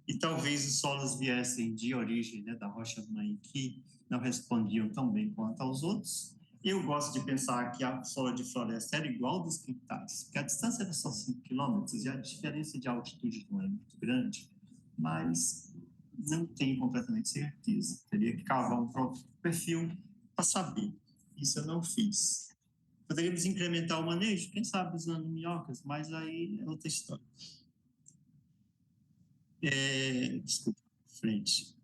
E talvez os solos viessem de origem, né, da rocha-mãe, que não respondiam tão bem quanto aos outros. Eu gosto de pensar que a solo de floresta era igual dos quintais, porque a distância era só 5 quilômetros e a diferença de altitude não é muito grande, mas não tenho completamente certeza. Teria que cavar um próprio perfil para saber. Isso eu não fiz. Poderíamos incrementar o manejo, quem sabe usando minhocas, mas aí é outra história. Desculpa, frente.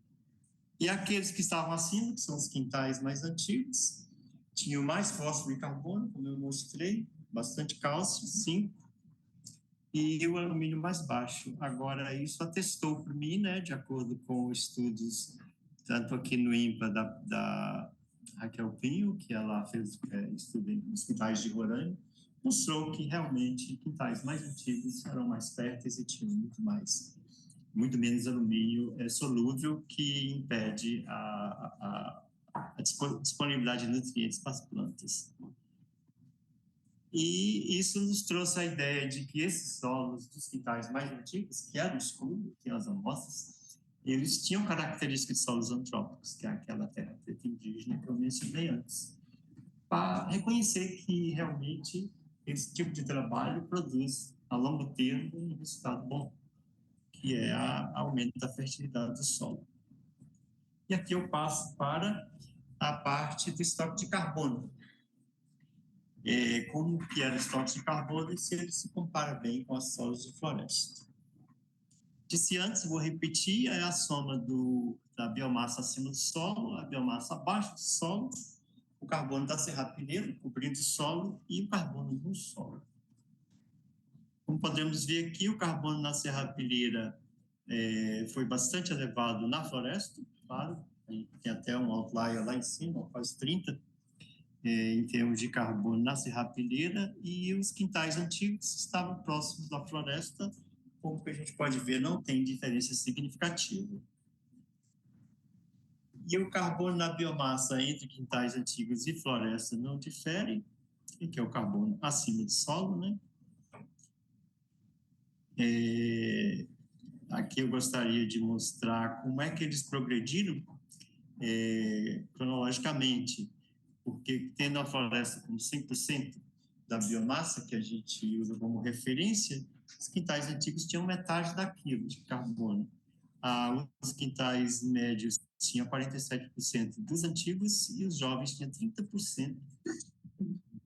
E aqueles que estavam acima, que são os quintais mais antigos, tinham mais fósforo e carbono, como eu mostrei, bastante cálcio, 5, e o alumínio mais baixo. Agora, isso atestou por mim, né, de acordo com estudos, tanto aqui no INPA da Raquel Pinho, que ela fez estudo nos quintais de Roraima, mostrou que realmente quintais mais antigos eram mais férteis e tinham muito menos alumínio solúvel, que impede a disponibilidade de nutrientes para as plantas. E isso nos trouxe a ideia de que esses solos dos quintais mais antigos, que eram escuros, que as amostras, eles tinham características de solos antrópicos, que é aquela terra preta indígena que eu mencionei antes, para reconhecer que realmente esse tipo de trabalho produz, a longo termo, um resultado bom, que é o aumento da fertilidade do solo. E aqui eu passo para a parte do estoque de carbono. Como que era o estoque de carbono e se ele se compara bem com as solos de floresta. Disse antes, vou repetir, é a soma da biomassa acima do solo, a biomassa abaixo do solo, o carbono da serrapilheira cobrindo o solo e o carbono do solo. Como podemos ver aqui, o carbono na serrapilheira foi bastante elevado na floresta, claro, tem até um outlier lá em cima, quase 30, em termos de carbono na serrapilheira, e os quintais antigos estavam próximos da floresta, como que a gente pode ver, não tem diferença significativa. E o carbono na biomassa entre quintais antigos e floresta não difere, que é o carbono acima do solo, né? Aqui eu gostaria de mostrar como é que eles progrediram cronologicamente, porque tendo a floresta com 100% da biomassa, que a gente usa como referência, os quintais antigos tinham metade daquilo de carbono. Os quintais médios tinham 47% dos antigos e os jovens tinham 30%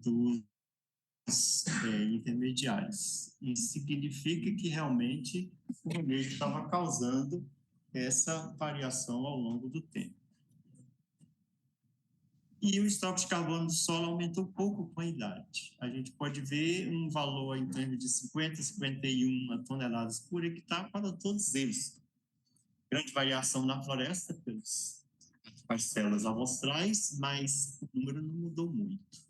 dos intermediários. Isso significa que realmente o manejo estava causando essa variação ao longo do tempo. E o estoque de carbono do solo aumentou pouco com a idade. A gente pode ver um valor em torno de 50 a 51 toneladas por hectare para todos eles. Grande variação na floresta pelas parcelas amostrais, mas o número não mudou muito.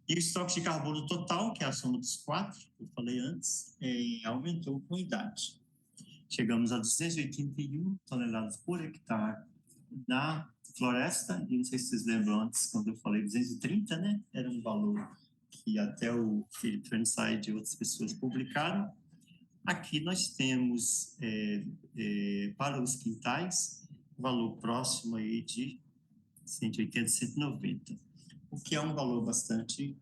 E o estoque de carbono total, que é a soma dos 4, que eu falei antes, aumentou com a idade. Chegamos a 281 toneladas por hectare na floresta, e não sei se vocês lembram antes, quando eu falei 230, né? Era um valor que até o Philip Fernside e outras pessoas publicaram. Aqui nós temos, para os quintais, um valor próximo aí de 180, 190, o que é um valor bastante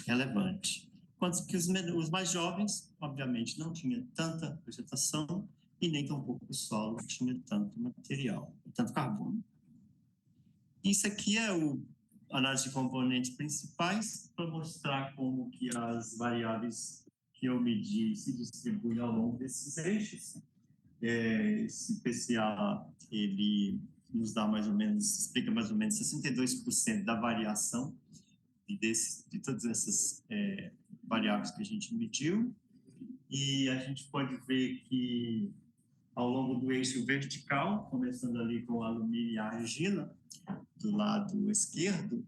relevante. Enquanto que os mais jovens, obviamente, não tinham tanta vegetação e nem tampouco o solo tinha tanto material, tanto carbono. Isso aqui é a análise de componentes principais para mostrar como que as variáveis que eu medi se distribuem ao longo desses eixos. Esse PCA, ele nos dá mais ou menos, explica mais ou menos 62% da variação de todas essas variáveis que a gente mediu. E a gente pode ver que ao longo do eixo vertical, começando ali com o alumínio e a argila, do lado esquerdo,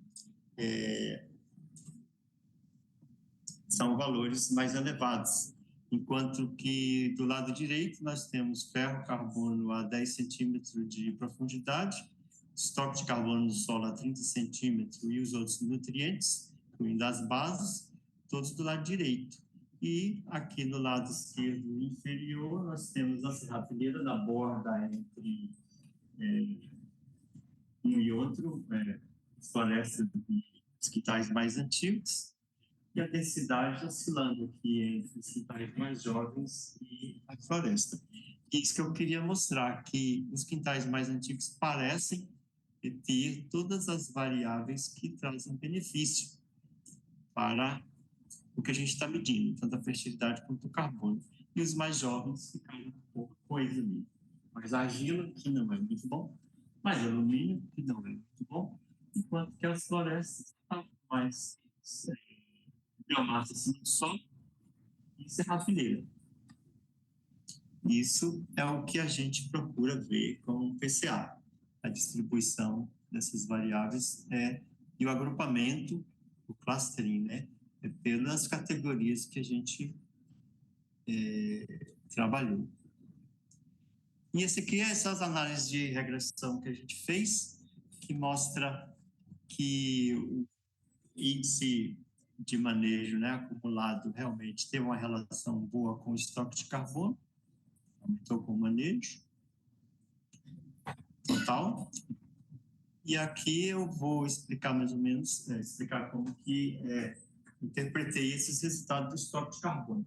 são valores mais elevados, enquanto que do lado direito nós temos ferro, carbono a 10 centímetros de profundidade, estoque de carbono no solo a 30 centímetros e os outros nutrientes, incluindo as bases, todos do lado direito. E aqui no lado esquerdo inferior nós temos a serrapilheira da borda entre um e outro, floresta dos quintais mais antigos, e a densidade oscilando aqui entre os quintais mais jovens e a floresta. Isso que eu queria mostrar, que os quintais mais antigos parecem ter todas as variáveis que trazem benefício para o que a gente está medindo, tanto a fertilidade quanto o carbono. E os mais jovens ficaram um pouco coisa ali. Mas a argila, que não é muito bom, mais alumínio, que não é muito bom, enquanto que as florestas estão mais biomassa acima do solo e serrapilheira. Isso é o que a gente procura ver com o PCA, a distribuição dessas variáveis e o agrupamento, o clustering, né? Pelas categorias que a gente trabalhou. E esse aqui é essas análises de regressão que a gente fez, que mostra que o índice de manejo, né, acumulado realmente teve uma relação boa com o estoque de carbono, aumentou com o manejo total. E aqui eu vou explicar mais ou menos, explicar como que interpretei esses resultados do estoque de carbono.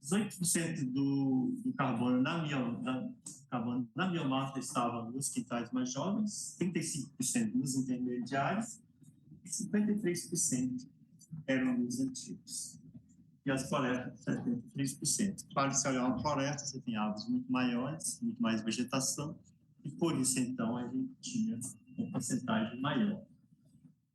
18% do carbono na biomassa estava nos quintais mais jovens, 35% nos intermediários e 53% eram nos antigos. E as florestas, 73%. Claro, se olhar uma floresta, você tem árvores muito maiores, muito mais vegetação, e por isso, então, a gente tinha uma porcentagem maior.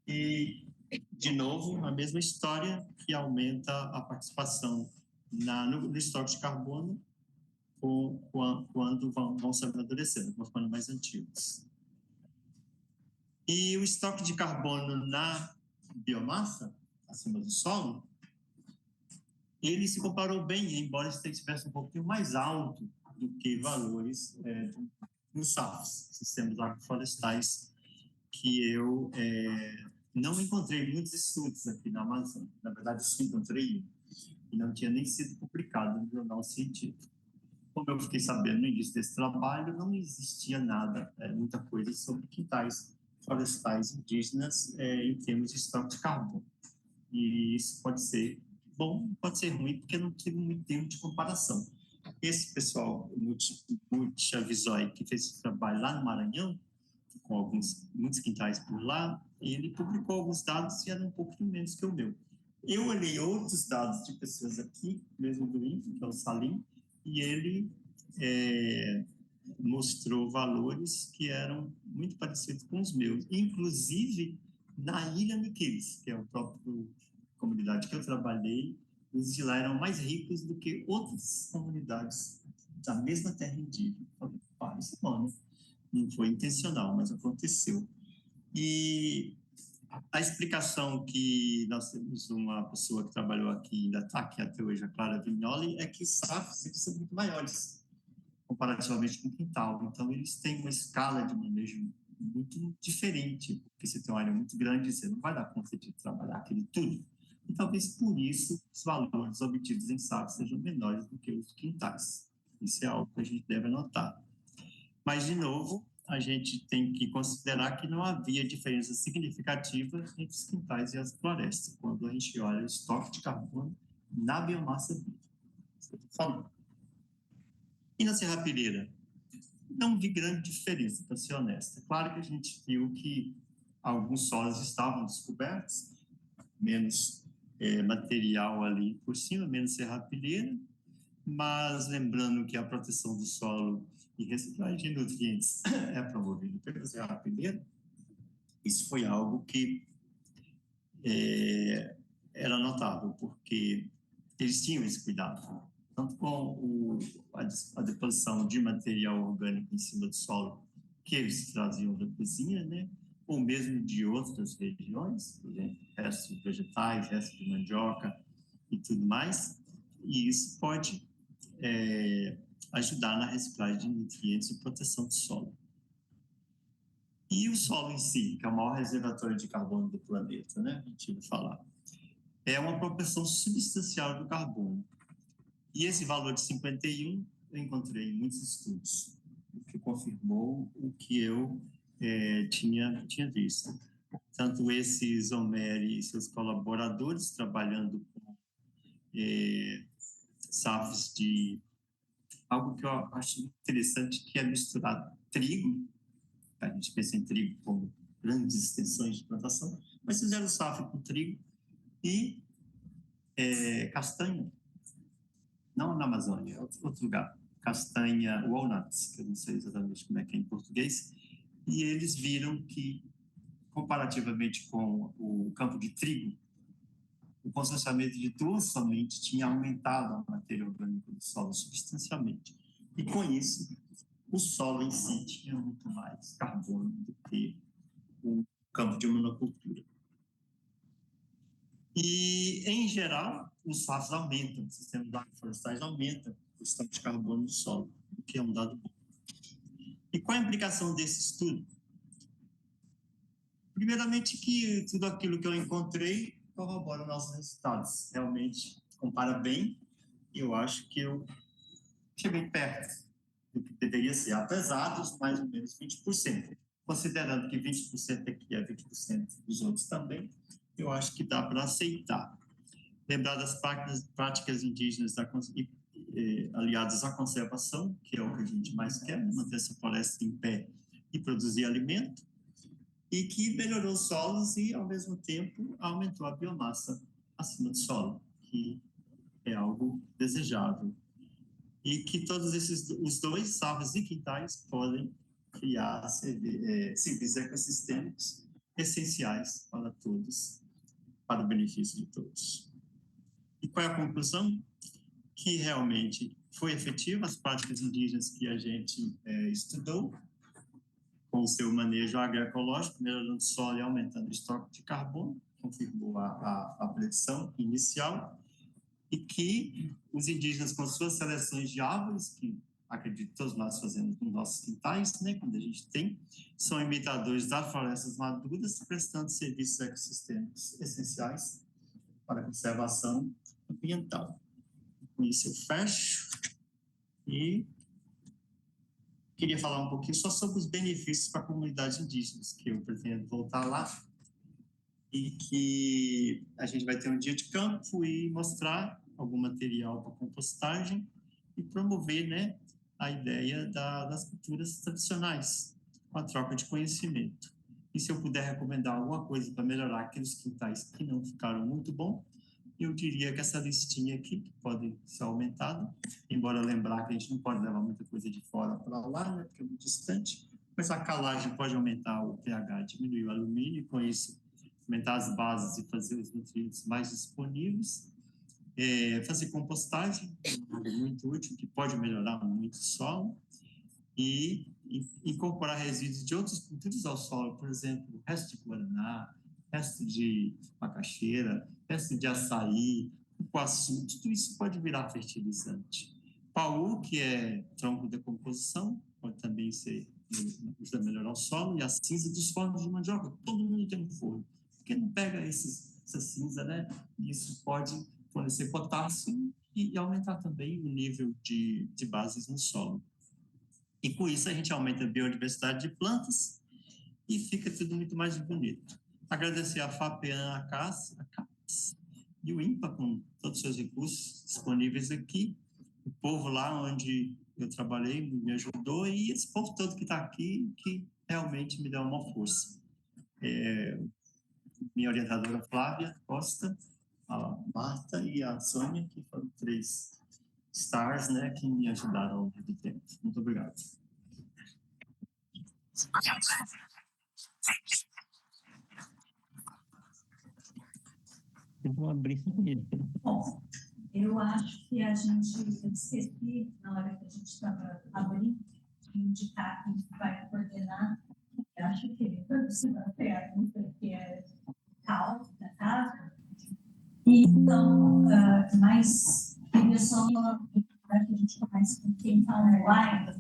E, de novo, a mesma história que aumenta a participação no estoque de carbono quando vão se amadurecendo, vão ficando mais antigos. E o estoque de carbono na biomassa, acima do solo, ele se comparou bem, embora estivesse um pouquinho mais alto do que valores nos SAFs, sistemas agroflorestais, que eu não encontrei muitos estudos aqui na Amazônia. Na verdade, eu só encontrei e não tinha nem sido publicado no jornal científico. Como eu fiquei sabendo no início desse trabalho, não existia nada, muita coisa sobre quintais florestais indígenas em termos de estoque de carbono. E isso pode ser bom, pode ser ruim, porque não tem muito tempo de comparação. Esse pessoal, o Multichavisói, que fez esse trabalho lá no Maranhão, com muitos quintais por lá, ele publicou alguns dados e era um pouquinho menos que o meu. Eu olhei outros dados de pessoas aqui, mesmo do INPE, que é o Salim, e ele mostrou valores que eram muito parecidos com os meus, inclusive na Ilha Miquelis, que é a própria comunidade que eu trabalhei, os de lá eram mais ricos do que outras comunidades da mesma terra indígena. Eu falei, isso não foi intencional, mas aconteceu. E a explicação que nós temos uma pessoa que trabalhou aqui, ainda está aqui até hoje, a Clara Vignoli, é que os SAFs são muito maiores, comparativamente com o quintal. Então, eles têm uma escala de manejo muito diferente, porque você tem uma área muito grande, você não vai dar conta de trabalhar aquele tudo. E talvez por isso os valores obtidos em SAF sejam menores do que os quintais. Isso é algo que a gente deve anotar. Mas, de novo, a gente tem que considerar que não havia diferença significativa entre os quintais e as florestas, quando a gente olha o estoque de carbono na biomassa viva. Isso que eu estou falando. E na serrapilheira? Não vi grande diferença, para ser honesta. Claro que a gente viu que alguns solos estavam descobertos, menos material ali por cima, menos serrapilheira, mas lembrando que a proteção do solo e reciclagem de nutrientes é promovida pelo Zé Ribeiro, isso foi algo que era notável, porque eles tinham esse cuidado, tanto com a deposição de material orgânico em cima do solo que eles traziam da cozinha, né? Ou mesmo de outras regiões, por exemplo, restos de vegetais, restos de mandioca e tudo mais, e isso pode ajudar na reciclagem de nutrientes e proteção do solo. E o solo em si, que é o maior reservatório de carbono do planeta, né? A gente vai falar. É uma proporção substancial do carbono. E esse valor de 51 eu encontrei em muitos estudos, o que confirmou o que eu tinha visto. Tanto esse Zomeri e seus colaboradores trabalhando com safras de algo que eu acho interessante, que é misturar trigo. A gente pensa em trigo como grandes extensões de plantação, mas fizeram safra com trigo e castanha, não na Amazônia, é outro lugar, castanha walnuts, que eu não sei exatamente como é que é em português, e eles viram que, comparativamente com o campo de trigo, o processamento de duas somente tinha aumentado a matéria orgânica do solo substancialmente. E com isso, o solo em si tinha muito mais carbono do que o campo de monocultura. E, em geral, os safras aumentam, o sistema de agroflorestais aumenta o estoque de carbono no solo, o que é um dado bom. E qual a implicação desse estudo? Primeiramente, que tudo aquilo que eu encontrei corrobora nossos resultados. Realmente, compara bem, e eu acho que eu cheguei perto do que deveria ser, apesar dos mais ou menos 20%. Considerando que 20% aqui é 20% dos outros também, eu acho que dá para aceitar. Lembrar das práticas indígenas aliadas à conservação, que é o que a gente mais quer, manter essa floresta em pé e produzir alimento, e que melhorou os solos e, ao mesmo tempo, aumentou a biomassa acima do solo, que é algo desejável. E que todos os dois, safras e quintais, podem criar serviços ecossistêmicos essenciais para todos, para o benefício de todos. E qual é a conclusão? Que realmente foi efetiva as práticas indígenas que a gente estudou, com o seu manejo agroecológico, melhorando o solo e aumentando o estoque de carbono, confirmou a predição inicial, e que os indígenas, com suas seleções de árvores, que acredito que todos nós fazemos nos nossos quintais, né, quando a gente tem, são imitadores das florestas maduras, prestando serviços ecossistêmicos essenciais para a conservação ambiental. Com isso eu fecho e queria falar um pouquinho só sobre os benefícios para a comunidade indígena, que eu pretendo voltar lá, e que a gente vai ter um dia de campo e mostrar algum material para compostagem e promover, né, a ideia das culturas tradicionais, com a troca de conhecimento. E se eu puder recomendar alguma coisa para melhorar aqueles quintais que não ficaram muito bons, eu diria que essa listinha aqui, que pode ser aumentada, embora lembrar que a gente não pode levar muita coisa de fora para lá, né, porque é muito distante, mas a calagem pode aumentar o pH, diminuir o alumínio, e com isso aumentar as bases e fazer os nutrientes mais disponíveis. Fazer compostagem, é muito útil, que pode melhorar muito o solo, e incorporar resíduos de outras culturas ao solo, por exemplo, resto de guaraná, resto de macaxeira, resto de açaí, cupuaçu, tudo isso pode virar fertilizante. Paú, que é tronco de decomposição, pode também ser ajuda a melhorar o solo, e a cinza dos fornos de mandioca, todo mundo tem um forno, porque não pega essa cinza, né? E isso pode fornecer potássio e aumentar também o nível de bases no solo. E com isso a gente aumenta a biodiversidade de plantas e fica tudo muito mais bonito. Agradecer a FAPEAN, a CAS e o INPA com todos os seus recursos disponíveis aqui, o povo lá onde eu trabalhei me ajudou, e esse povo todo que está aqui, que realmente me deu uma força. Minha orientadora Flávia Costa, a Marta e a Sônia, que foram 3 stars, né, que me ajudaram ao longo do tempo. Muito obrigado.
Eu vou abrir ele.
Bom, eu acho que a gente, eu esqueci, na hora que a gente estava abrindo, de indicar quem vai coordenar. Eu acho que você vai pegar, porque é cal da casa. Então, mas queria só que a gente comece com quem está online,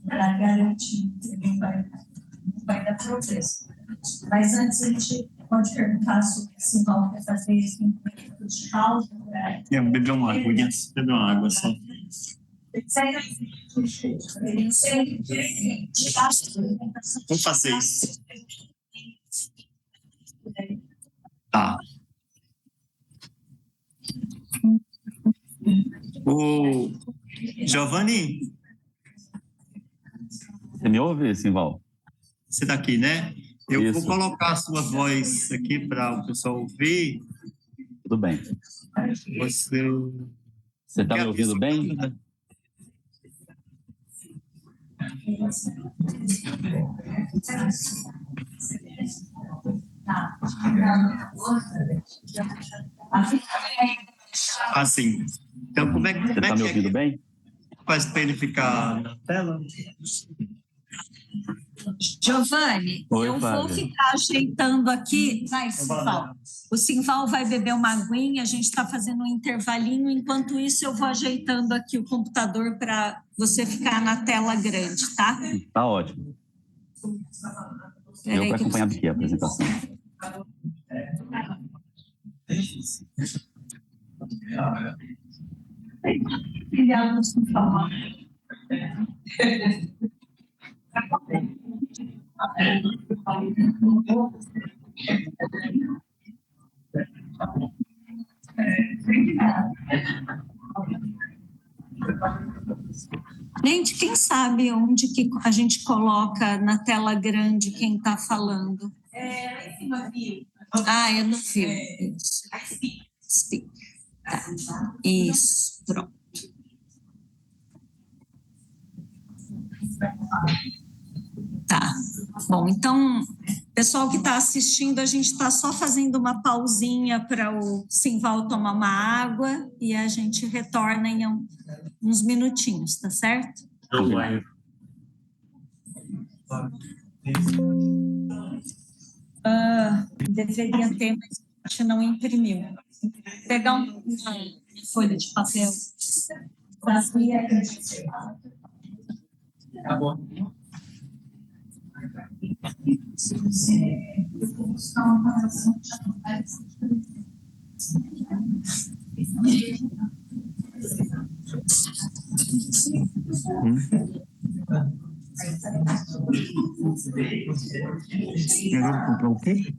para garantir que não vai dar progresso. Mas antes a gente pode perguntar se vão fazer esse encontro de causa.
Beber uma água, beber uma água só. Vamos fazer isso. Tá. O Giovanni,
Você me ouve, Simval?
você está aqui, né? Eu
Isso.
vou colocar a sua voz aqui para o pessoal ouvir.
Tudo bem.
Você
Está me ouvindo bem?
assim. Então, como é que
Você está me ouvindo bem?
faz para ele ficar na tela?
Giovanni,
Oi,
eu
Flávia.
vou ficar ajeitando aqui. Vai, Simval. O Simval vai beber uma aguinha, a gente está fazendo um intervalinho. Enquanto isso, eu vou ajeitando aqui o computador para você ficar na tela grande, tá?
Tá ótimo. Eu para acompanhar aqui a apresentação.
Obrigada, Simval.
Gente, quem sabe onde que a gente coloca na tela grande quem está falando? Ah, é no fio. Isso. Speak. Tá. Isso, pronto. Tá. Bom, então, pessoal que está assistindo, a gente está só fazendo uma pausinha para o Simval tomar uma água e a gente retorna em uns minutinhos, tá certo?
Não vai.
Deveria ter, mas a gente não imprimiu. Vou pegar uma folha de papel.
Tá bom.
Querendo comprar o quê?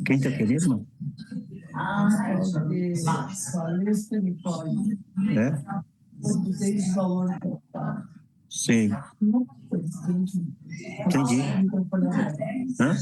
Quem está querendo? É? Sim. Entendi. Hã?